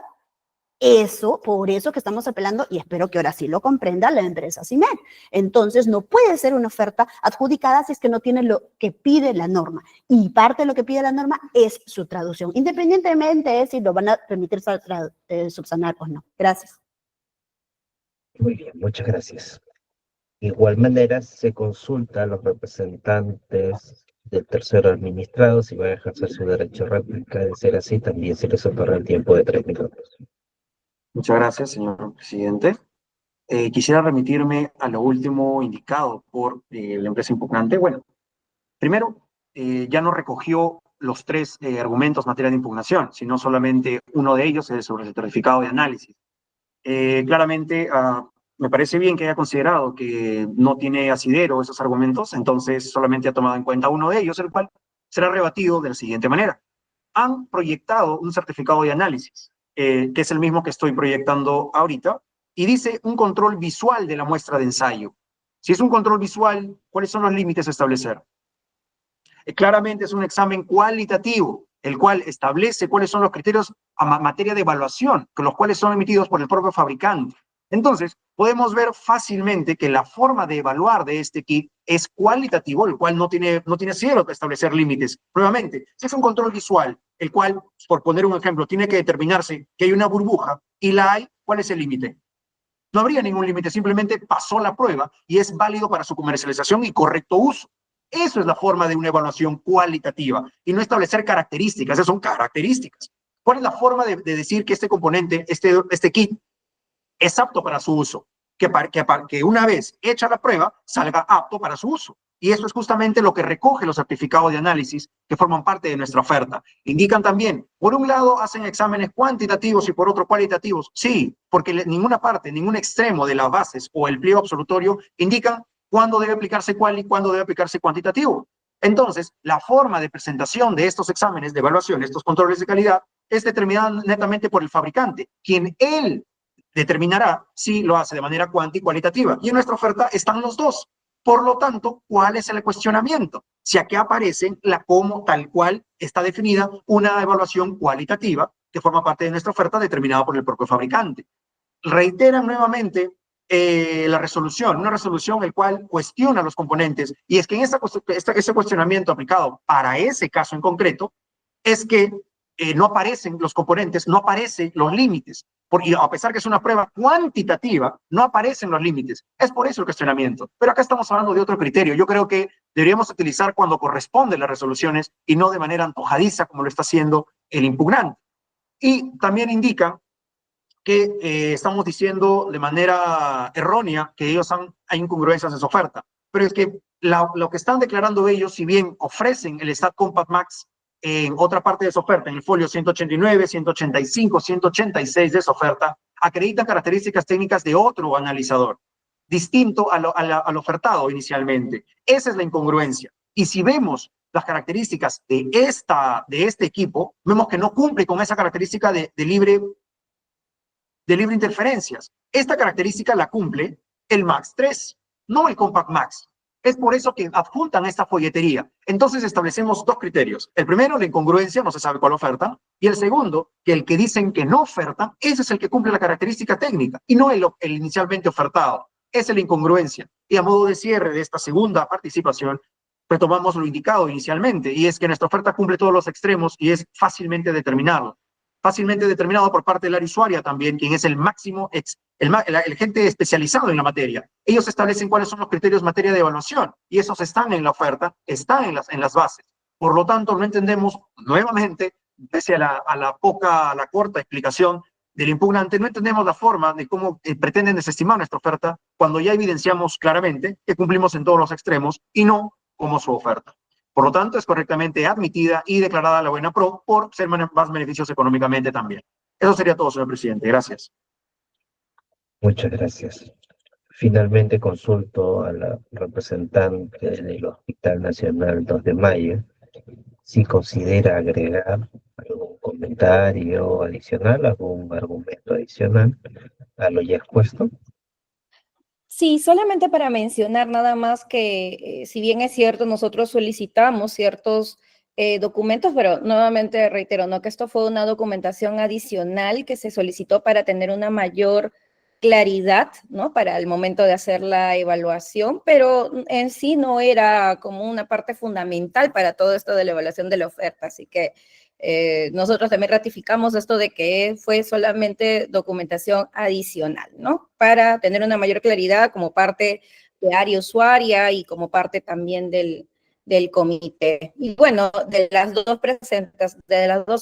Eso, por eso que estamos apelando, y espero que ahora sí lo comprenda la empresa CIMED. Entonces, no puede ser una oferta adjudicada si es que no tiene lo que pide la norma. Y parte de lo que pide la norma es su traducción, independientemente de si lo van a permitir subsanar o no. Gracias. Muy bien, muchas gracias. De igual manera, se consulta a los representantes del tercero administrado si van a ejercer su derecho a réplica. De ser así, también se les otorga el tiempo de 3 minutos. Muchas gracias, señor presidente. Quisiera remitirme a lo último indicado por la empresa impugnante. Bueno, primero, ya no recogió los 3 argumentos en materia de impugnación, sino solamente uno de ellos, es sobre el certificado de análisis. Claramente, me parece bien que haya considerado que no tiene asidero esos argumentos, entonces solamente ha tomado en cuenta uno de ellos, el cual será rebatido de la siguiente manera. Han proyectado un certificado de análisis, que es el mismo que estoy proyectando ahorita, y dice un control visual de la muestra de ensayo. Si es un control visual, ¿cuáles son los límites a establecer? Claramente es un examen cualitativo, el cual establece cuáles son los criterios a materia de evaluación, con los cuales son emitidos por el propio fabricante. Entonces, podemos ver fácilmente que la forma de evaluar de este kit es cualitativo, el cual no tiene cielo que establecer límites. Nuevamente, si es un control visual, el cual, por poner un ejemplo, tiene que determinarse que hay una burbuja y la hay, ¿cuál es el límite? No habría ningún límite, simplemente pasó la prueba y es válido para su comercialización y correcto uso. Eso es la forma de una evaluación cualitativa y no establecer características, esas son características. ¿Cuál es la forma de decir que este componente, este kit, es apto para su uso? Que una vez hecha la prueba, salga apto para su uso. Y eso es justamente lo que recoge los certificados de análisis que forman parte de nuestra oferta. Indican también, por un lado, hacen exámenes cuantitativos y por otro cualitativos. Sí, porque ninguna parte, ningún extremo de las bases o el pliego absolutorio indican cuándo debe aplicarse cual y cuándo debe aplicarse cuantitativo. Entonces, la forma de presentación de estos exámenes de evaluación, estos controles de calidad, es determinada netamente por el fabricante, quien él determinará si lo hace de manera cuanti y cualitativa. Y en nuestra oferta están los dos. Por lo tanto, ¿cuál es el cuestionamiento? Si aquí aparece como tal cual está definida una evaluación cualitativa que forma parte de nuestra oferta determinada por el propio fabricante. Reiteran nuevamente la resolución, una resolución el cual cuestiona los componentes, y es que en ese cuestionamiento aplicado para ese caso en concreto es que no aparecen los componentes, no aparecen los límites, porque a pesar que es una prueba cuantitativa, no aparecen los límites. Es por eso el cuestionamiento. Pero acá estamos hablando de otro criterio. Yo creo que deberíamos utilizar cuando corresponden las resoluciones y no de manera antojadiza como lo está haciendo el impugnante. Y también indica que estamos diciendo de manera errónea que ellos hay incongruencias en su oferta. Pero es que lo que están declarando ellos, si bien ofrecen el Stat Compact Max en otra parte de su oferta, en el folio 189, 185, 186 de su oferta, acreditan características técnicas de otro analizador, distinto al ofertado inicialmente. Esa es la incongruencia. Y si vemos las características de este equipo, vemos que no cumple con esa característica de libre interferencias. Esta característica la cumple el Max 3, no el Compact Max. Es por eso que adjuntan esta folletería. Entonces establecemos dos criterios. El primero, la incongruencia, no se sabe cuál oferta. Y el segundo, que el que dicen que no oferta, ese es el que cumple la característica técnica y no el inicialmente ofertado. Esa es la incongruencia. Y a modo de cierre de esta segunda participación, retomamos lo indicado inicialmente, y es que nuestra oferta cumple todos los extremos y es fácilmente determinado. Fácilmente determinado por parte del área usuaria también, quien es el máximo, el gente especializado en la materia. Ellos establecen cuáles son los criterios en materia de evaluación, y esos están en la oferta, están en las bases. Por lo tanto, no entendemos, nuevamente, pese a la corta explicación del impugnante, no entendemos la forma de cómo pretenden desestimar nuestra oferta cuando ya evidenciamos claramente que cumplimos en todos los extremos y no como su oferta. Por lo tanto, es correctamente admitida y declarada la buena pro por ser más beneficios económicamente también. Eso sería todo, señor presidente. Gracias. Muchas gracias. Finalmente consulto a la representante del Hospital Nacional 2 de Mayo si considera agregar algún comentario adicional, algún argumento adicional a lo ya expuesto. Sí, solamente para mencionar nada más que, si bien es cierto, nosotros solicitamos ciertos documentos, pero nuevamente reitero, ¿no? Que esto fue una documentación adicional que se solicitó para tener una mayor claridad, ¿no? Para el momento de hacer la evaluación, pero en sí no era como una parte fundamental para todo esto de la evaluación de la oferta, así que nosotros también ratificamos esto de que fue solamente documentación adicional, ¿no? Para tener una mayor claridad como parte de área usuaria y como parte también del comité. Y bueno, de las dos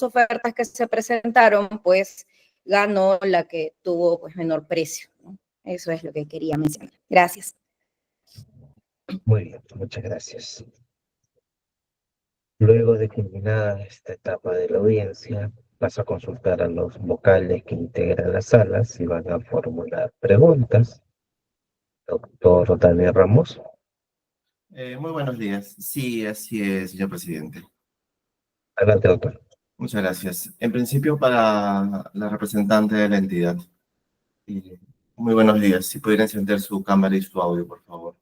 ofertas que se presentaron, pues ganó la que tuvo pues menor precio, ¿no? Eso es lo que quería mencionar. Gracias. Muy bien, muchas gracias. Luego de culminada esta etapa de la audiencia, paso a consultar a los vocales que integran la sala si van a formular preguntas. Doctor Daniel Ramos. Muy buenos días. Sí, así es, señor presidente. Adelante, doctor. Muchas gracias. En principio, para la representante de la entidad. Muy buenos días. Si pudiera encender su cámara y su audio, por favor.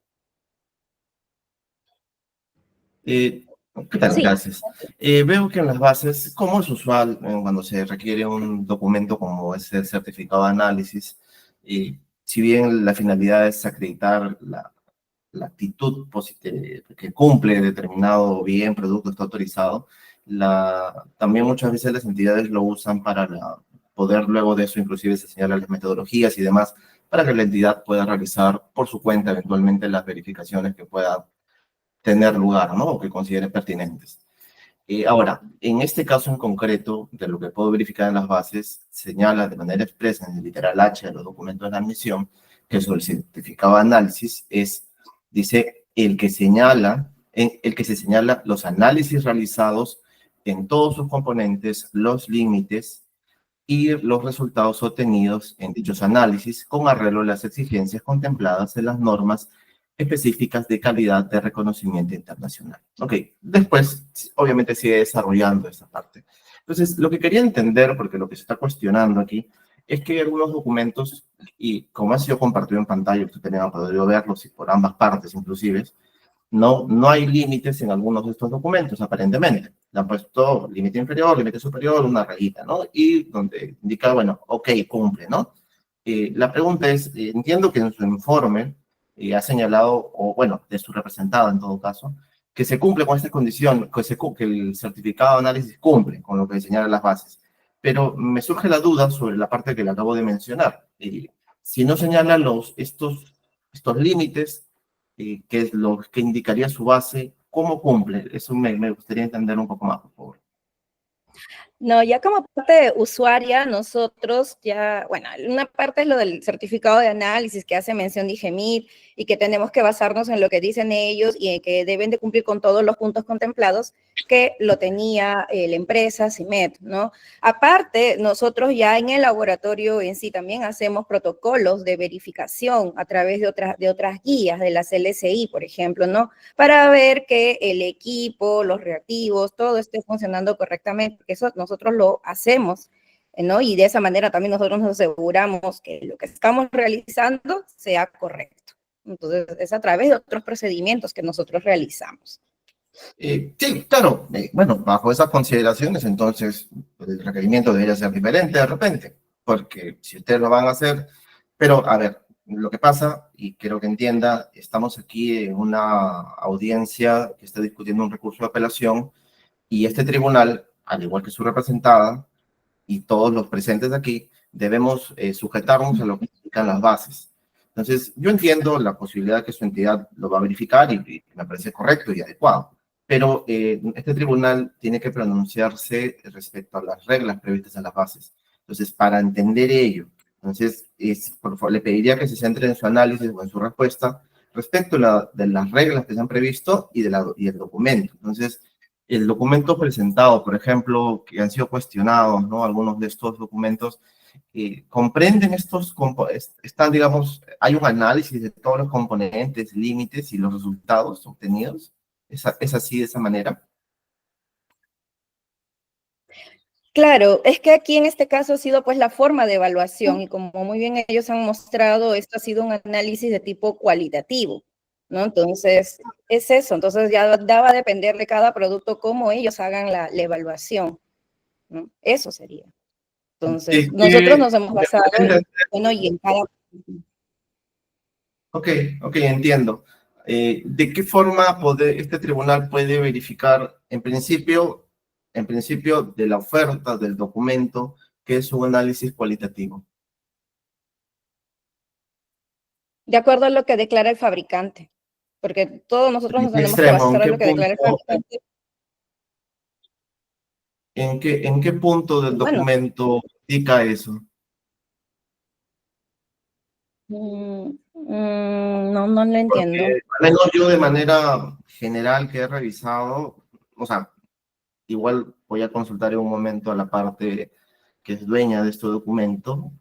¿Qué tal? Sí. Gracias. Veo que en las bases, como es usual cuando se requiere un documento como es el certificado de análisis, si bien la finalidad es acreditar la actitud que cumple determinado bien, producto está autorizado, también muchas veces las entidades lo usan para poder luego de eso inclusive se señalan las metodologías y demás para que la entidad pueda realizar por su cuenta eventualmente las verificaciones que puedan tener lugar, ¿no? O que considere pertinentes. Ahora, en este caso en concreto, de lo que puedo verificar en las bases, señala de manera expresa en el literal H de los documentos de la admisión que sobre el certificado de análisis dice el que se señala los análisis realizados en todos sus componentes, los límites y los resultados obtenidos en dichos análisis con arreglo a las exigencias contempladas en las normas específicas de calidad de reconocimiento internacional. Ok, después, obviamente, sigue desarrollando esta parte. Entonces, lo que quería entender, porque lo que se está cuestionando aquí, es que hay algunos documentos, y como ha sido compartido en pantalla, usted también ha podido verlos, y por ambas partes inclusive, no hay límites en algunos de estos documentos, aparentemente. Le han puesto límite inferior, límite superior, una rayita, ¿no? Y donde indica, bueno, ok, cumple, ¿no? La pregunta es, entiendo que en su informe ha señalado, o bueno, de su representado en todo caso, que se cumple con esta condición, que el certificado de análisis cumple con lo que señalan las bases. Pero me surge la duda sobre la parte que le acabo de mencionar. Si no señala estos límites, que es lo que indicaría su base, ¿cómo cumple? Eso me gustaría entender un poco más, por favor. No, ya como parte usuaria, nosotros ya, bueno, una parte es lo del certificado de análisis que hace mención de IGEMIT y que tenemos que basarnos en lo que dicen ellos y en que deben de cumplir con todos los puntos contemplados que lo tenía la empresa CIMED, ¿no? Aparte, nosotros ya en el laboratorio en sí también hacemos protocolos de verificación a través de otras guías de las LSI, por ejemplo, ¿no? Para ver que el equipo, los reactivos, todo esté funcionando correctamente. Eso nosotros lo hacemos, ¿no? Y de esa manera también nosotros nos aseguramos que lo que estamos realizando sea correcto. Entonces, es a través de otros procedimientos que nosotros realizamos. Sí, claro. Bueno, bajo esas consideraciones, entonces, el requerimiento debería ser diferente de repente, porque si ustedes lo van a hacer, pero a ver, lo que pasa, y quiero que entienda, estamos aquí en una audiencia que está discutiendo un recurso de apelación y este tribunal, al igual que su representada y todos los presentes aquí, debemos sujetarnos a lo que indican las bases. Entonces, yo entiendo la posibilidad que su entidad lo va a verificar y me parece correcto y adecuado. pero este tribunal tiene que pronunciarse respecto a las reglas previstas en las bases. Entonces, para entender ello, entonces, por favor, le pediría que se centre en su análisis o en su respuesta respecto de las reglas que se han previsto y el documento. Entonces, el documento presentado, por ejemplo, que han sido cuestionados, ¿no? Algunos de estos documentos comprenden están, digamos, hay un análisis de todos los componentes, límites y los resultados obtenidos. ¿Es así de esa manera? Claro, es que aquí en este caso ha sido pues la forma de evaluación y como muy bien ellos han mostrado, esto ha sido un análisis de tipo cualitativo, ¿no? Entonces, es eso, entonces ya va a depender de cada producto cómo ellos hagan la evaluación, ¿no? Eso sería. Entonces, nosotros nos hemos basado en, bueno, y en cada... Ok, entiendo. ¿De qué forma este tribunal puede verificar, en principio, de la oferta del documento, que es un análisis cualitativo? De acuerdo a lo que declara el fabricante, porque todos nosotros nos tenemos que Extremo, basar en lo que declara el fabricante. ¿En qué punto del documento indica eso? No lo entiendo. Porque, al menos yo de manera general que he revisado, o sea, igual voy a consultar en un momento a la parte que es dueña de este documento.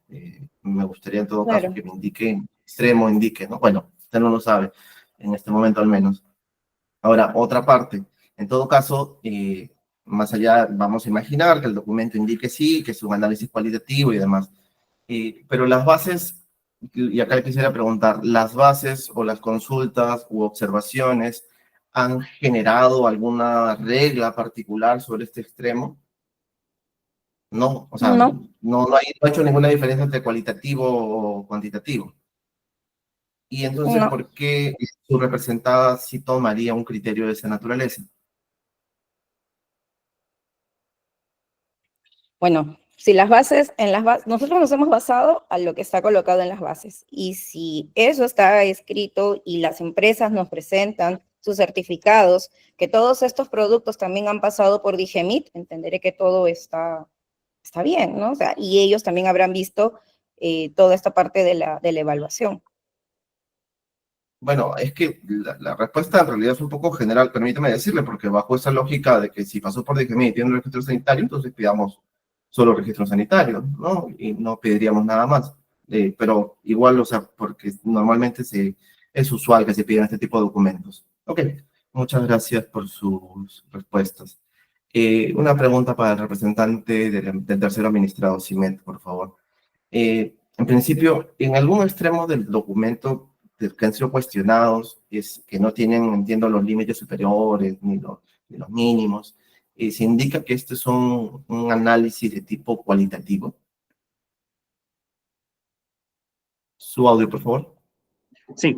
Me gustaría en todo caso que me indique, extremo indique, ¿no? Bueno, usted no lo sabe, en este momento al menos. Ahora, otra parte, en todo caso, más allá, vamos a imaginar que el documento indique sí, que es un análisis cualitativo y demás. Pero las bases, y acá le quisiera preguntar, ¿las bases o las consultas u observaciones han generado alguna regla particular sobre este extremo? No, o sea, no ha hecho ninguna diferencia entre cualitativo o cuantitativo. Y entonces, ¿por qué su representada sí tomaría un criterio de esa naturaleza? Bueno, si las bases, nosotros nos hemos basado a lo que está colocado en las bases. Y si eso está escrito y las empresas nos presentan sus certificados, que todos estos productos también han pasado por DIGEMIT, entenderé que todo está bien, ¿no? O sea, y ellos también habrán visto toda esta parte de la evaluación. Bueno, es que la respuesta en realidad es un poco general, permítame decirle, porque bajo esa lógica de que si pasó por DIGEMIT y tiene un registro sanitario, entonces pidamos solo registro sanitario, ¿no? Y no pediríamos nada más. Pero igual, o sea, porque normalmente es usual que se pidan este tipo de documentos. Ok, muchas gracias por sus respuestas. Una pregunta para el representante del tercer administrado, CIMET, por favor. En principio, en algún extremo del documento que han sido cuestionados, es que no tienen, entiendo, los límites superiores ni los mínimos, se indica que este es un análisis de tipo cualitativo. Su audio, por favor. Sí.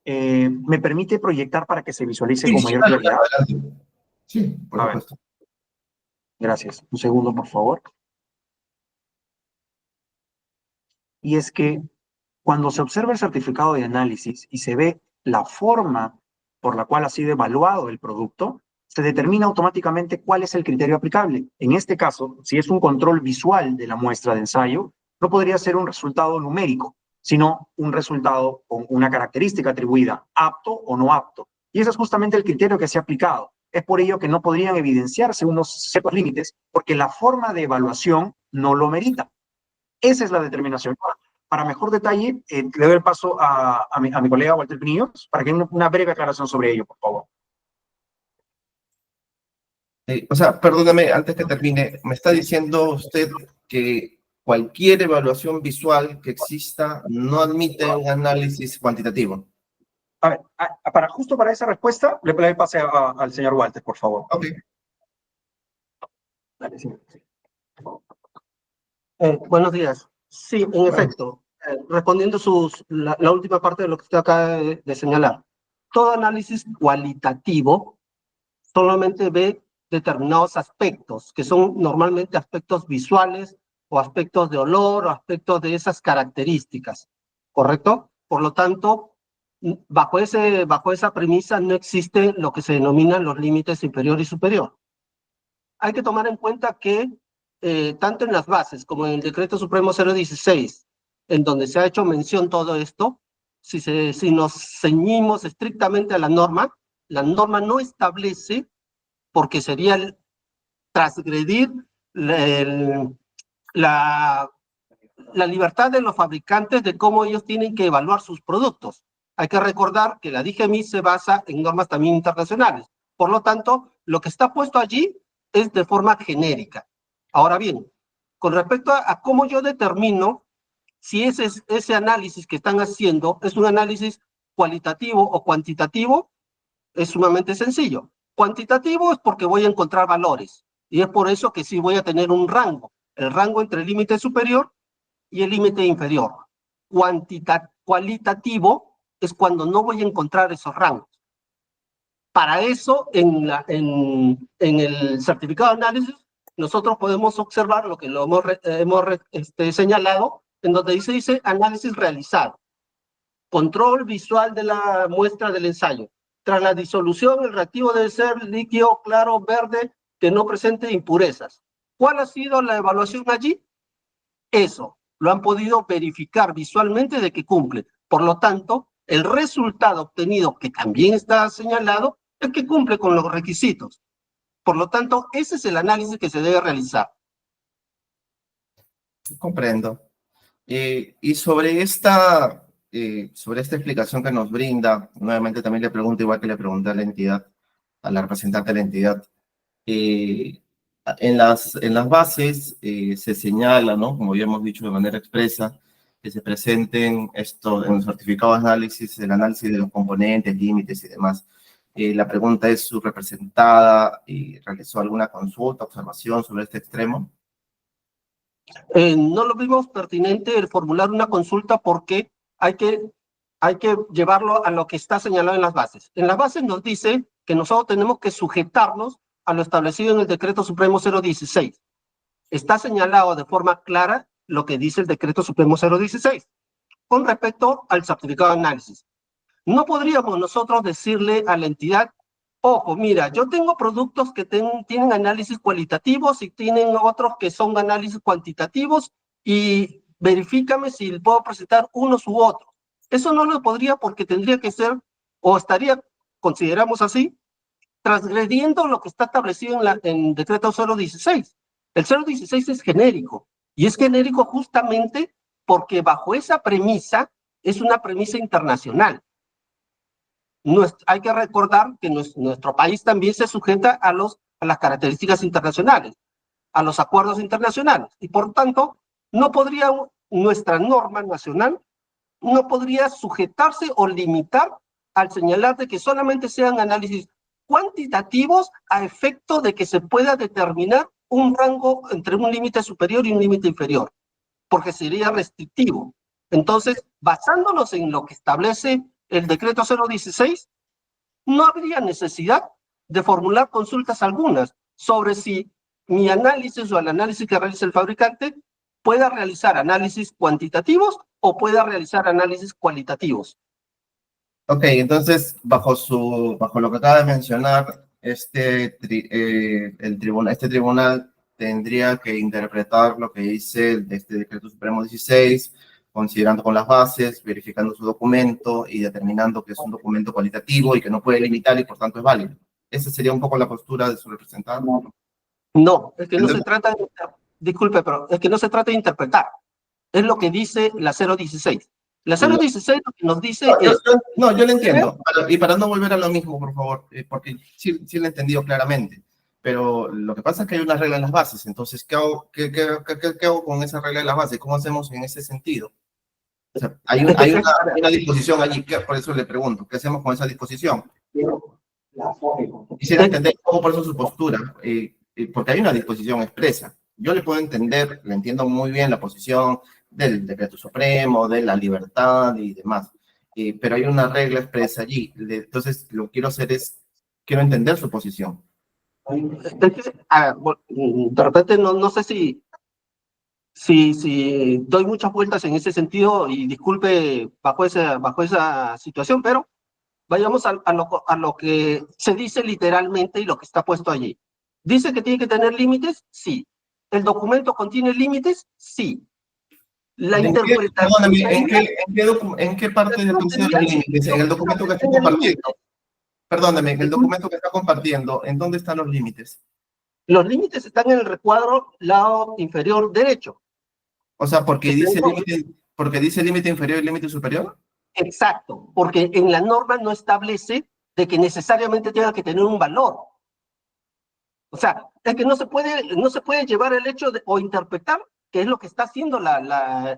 ¿Me permite proyectar para que se visualice con mayor claridad? Sí, por supuesto. Gracias. Un segundo, por favor. Y es que cuando se observa el certificado de análisis y se ve la forma por la cual ha sido evaluado el producto, se determina automáticamente cuál es el criterio aplicable. En este caso, si es un control visual de la muestra de ensayo, no podría ser un resultado numérico, sino un resultado con una característica atribuida, apto o no apto. Y ese es justamente el criterio que se ha aplicado. Es por ello que no podrían evidenciarse unos ciertos límites, porque la forma de evaluación no lo merita. Esa es la determinación. Para mejor detalle, le doy el paso a mi colega Walter Pinillos para que dé una breve aclaración sobre ello, por favor. O sea, perdóname, antes que termine, me está diciendo usted que cualquier evaluación visual que exista no admite un análisis cuantitativo. A ver, justo para esa respuesta, le doy el pase al señor Walter, por favor. Ok. Dale, sí. Buenos días. Sí, en efecto, respondiendo la última parte de lo que usted acaba de señalar, todo análisis cualitativo solamente ve determinados aspectos, que son normalmente aspectos visuales o aspectos de olor o aspectos de esas características, ¿correcto? Por lo tanto, bajo esa premisa no existen lo que se denominan los límites inferior y superior. Hay que tomar en cuenta que tanto en las bases como en el Decreto Supremo 016, en donde se ha hecho mención todo esto, si nos ceñimos estrictamente a la norma no establece, porque sería transgredir la libertad de los fabricantes de cómo ellos tienen que evaluar sus productos. Hay que recordar que la DGMI se basa en normas también internacionales. Por lo tanto, lo que está puesto allí es de forma genérica. Ahora bien, con respecto a cómo yo determino si ese análisis que están haciendo es un análisis cualitativo o cuantitativo, es sumamente sencillo. Cuantitativo es porque voy a encontrar valores, y es por eso que sí voy a tener un rango, el rango entre el límite superior y el límite inferior. Cualitativo es cuando no voy a encontrar esos rangos. Para eso, en el certificado de análisis, nosotros podemos observar lo que lo hemos señalado, en donde dice análisis realizado. Control visual de la muestra del ensayo. Tras la disolución, el reactivo debe ser líquido, claro, verde, que no presente impurezas. ¿Cuál ha sido la evaluación allí? Eso, lo han podido verificar visualmente de que cumple. Por lo tanto, el resultado obtenido, que también está señalado, es que cumple con los requisitos. Por lo tanto, ese es el análisis que se debe realizar. Comprendo. Y sobre esta explicación que nos brinda, nuevamente también le pregunto, igual que le pregunté a la entidad, a la representante de la entidad, en las bases se señala, ¿no? Como ya hemos dicho de manera expresa, que se presenten esto en los certificados de análisis, el análisis de los componentes, límites y demás. La pregunta es, ¿su representada realizó alguna consulta, observación sobre este extremo? No lo vimos pertinente el formular una consulta porque hay que llevarlo a lo que está señalado en las bases. En las bases nos dice que nosotros tenemos que sujetarnos a lo establecido en el Decreto Supremo 016. Está señalado de forma clara lo que dice el Decreto Supremo 016 con respecto al certificado de análisis. No podríamos nosotros decirle a la entidad, ojo, mira, yo tengo productos que tienen análisis cualitativos y tienen otros que son análisis cuantitativos y verifícame si puedo presentar unos u otros. Eso no lo podría porque tendría que ser, o estaría, consideramos así, transgrediendo lo que está establecido en el decreto 016. El 016 es genérico, y es genérico justamente porque bajo esa premisa es una premisa internacional. Hay que recordar que nuestro país también se sujeta a las características internacionales, a los acuerdos internacionales, y por tanto, nuestra norma nacional no podría sujetarse o limitar al señalar de que solamente sean análisis cuantitativos a efecto de que se pueda determinar un rango entre un límite superior y un límite inferior, porque sería restrictivo. Entonces, basándonos en lo que establece el decreto 016, no habría necesidad de formular consultas algunas sobre si mi análisis o el análisis que realice el fabricante pueda realizar análisis cuantitativos o pueda realizar análisis cualitativos. Ok, entonces, bajo lo que acaba de mencionar, este tribunal tendría que interpretar lo que dice este Decreto Supremo 16, considerando con las bases, verificando su documento y determinando que es un documento cualitativo y que no puede limitar y por tanto es válido. ¿Esa sería un poco la postura de su representante? No, es que no se trata de, disculpe, pero es que no se trata de interpretar. Es lo que dice la 016. La 016 lo que nos dice es... No, yo lo entiendo. Y para no volver a lo mismo, por favor, porque sí lo he entendido claramente. Pero lo que pasa es que hay una regla en las bases. Entonces, ¿qué hago con esa regla en las bases? ¿Cómo hacemos en ese sentido? O sea, hay una disposición allí, por eso le pregunto, ¿qué hacemos con esa disposición? Quisiera entender cómo por eso su postura, porque hay una disposición expresa. Yo le puedo entender, le entiendo muy bien la posición del Decreto Supremo, de la libertad y demás, pero hay una regla expresa allí. Entonces, lo que quiero hacer quiero entender su posición. A ver, de repente no sé si si doy muchas vueltas en ese sentido, y disculpe bajo esa situación, pero vayamos a lo que se dice literalmente y lo que está puesto allí. ¿Dice que tiene que tener límites? Sí. ¿El documento contiene límites? Sí. La interpretación... Perdóname, ¿en qué parte de los límites? En el documento que está compartiendo. Perdóname, en el documento que está compartiendo, ¿en dónde están los límites? Los límites están en el recuadro lado inferior derecho. O sea, porque dice límite inferior y límite superior. Exacto, porque en la norma no establece de que necesariamente tenga que tener un valor. O sea, es que no se puede llevar el hecho o interpretar, que es lo que está haciendo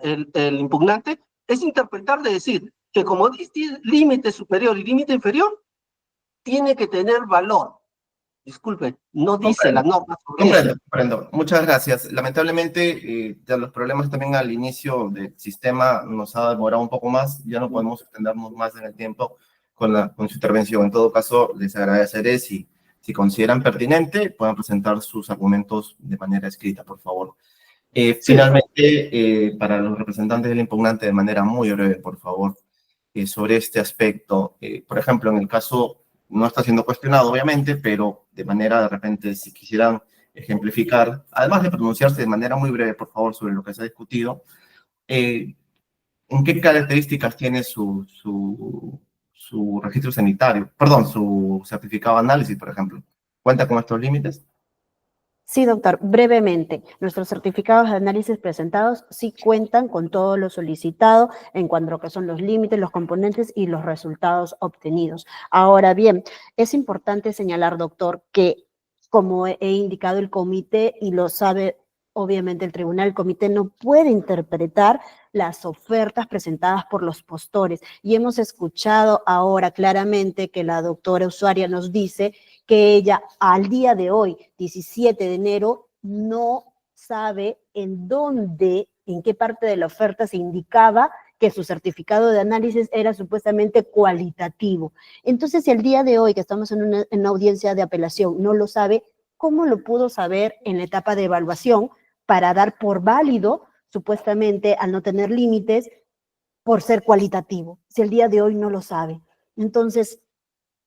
el impugnante, es interpretar de decir que como dice límite superior y límite inferior, tiene que tener valor. Disculpe, no dice la norma. Comprendo. Muchas gracias. Lamentablemente, ya los problemas también al inicio del sistema nos ha demorado un poco más. Ya no podemos extendernos más en el tiempo con su intervención. En todo caso, les agradeceré si consideran pertinente, puedan presentar sus argumentos de manera escrita, por favor. Finalmente, para los representantes del impugnante, de manera muy breve, por favor, sobre este aspecto. Por ejemplo, en el caso, no está siendo cuestionado, obviamente, pero de manera, de repente, si quisieran ejemplificar, además de pronunciarse de manera muy breve, por favor, sobre lo que se ha discutido, ¿en qué características tiene su registro sanitario? Perdón, su certificado de análisis, por ejemplo. ¿Cuenta con estos límites? Sí, doctor, brevemente. Nuestros certificados de análisis presentados sí cuentan con todo lo solicitado en cuanto a lo que son los límites, los componentes y los resultados obtenidos. Ahora bien, es importante señalar, doctor, que como he indicado el comité y lo sabe obviamente el tribunal, el comité no puede interpretar las ofertas presentadas por los postores. Y hemos escuchado ahora claramente que la doctora usuaria nos dice que ella al día de hoy, 17 de enero, no sabe en qué parte de la oferta se indicaba que su certificado de análisis era supuestamente cualitativo. Entonces, si el día de hoy, que estamos en una audiencia de apelación, no lo sabe, ¿cómo lo pudo saber en la etapa de evaluación para dar por válido, supuestamente, al no tener límites, por ser cualitativo? Si el día de hoy no lo sabe. Entonces,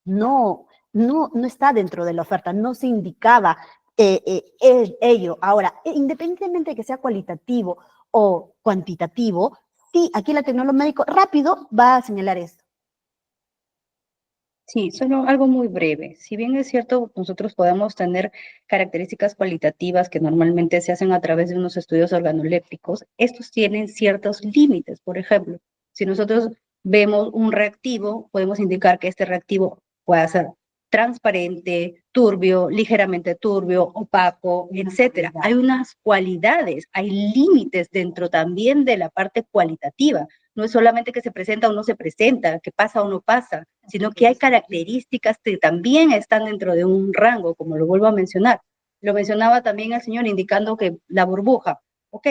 no está dentro de la oferta, no se indicaba ello. Ahora, independientemente de que sea cualitativo o cuantitativo, sí, aquí la tecnólogo médico rápido va a señalar esto. Sí, solo algo muy breve. Si bien es cierto, nosotros podemos tener características cualitativas que normalmente se hacen a través de unos estudios organolépticos, estos tienen ciertos límites. Por ejemplo, si nosotros vemos un reactivo, podemos indicar que este reactivo puede ser transparente, turbio, ligeramente turbio, opaco, etcétera. Hay unas cualidades, hay límites dentro también de la parte cualitativa. No es solamente que se presenta o no se presenta, que pasa o no pasa, sino que hay características que también están dentro de un rango, como lo vuelvo a mencionar. Lo mencionaba también el señor indicando que la burbuja, ok,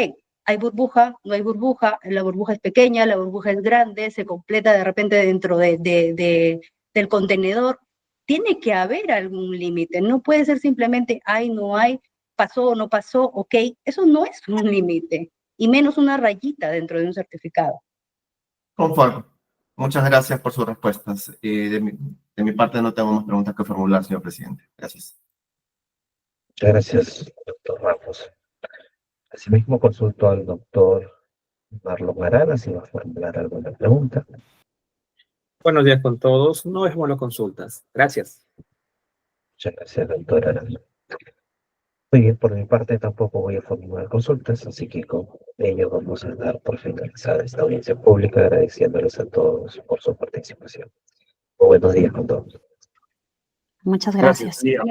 hay burbuja, no hay burbuja, la burbuja es pequeña, la burbuja es grande, se completa de repente dentro del contenedor. Tiene que haber algún límite, no puede ser simplemente hay, no hay, pasó o no pasó, ok, eso no es un límite, y menos una rayita dentro de un certificado. Conforme. Muchas gracias por sus respuestas. De mi parte no tengo más preguntas que formular, señor presidente. Gracias. Muchas gracias, doctor Ramos. Asimismo, consulto al doctor Marlon Arana si va a formular alguna pregunta. Buenos días con todos. No es bueno consultas. Gracias. Muchas gracias, doctor Arana. Muy bien, por mi parte tampoco voy a formular consultas, así que con ello vamos a dar por finalizada esta audiencia pública, agradeciéndoles a todos por su participación. Buenos días con todos. Muchas gracias. Gracias.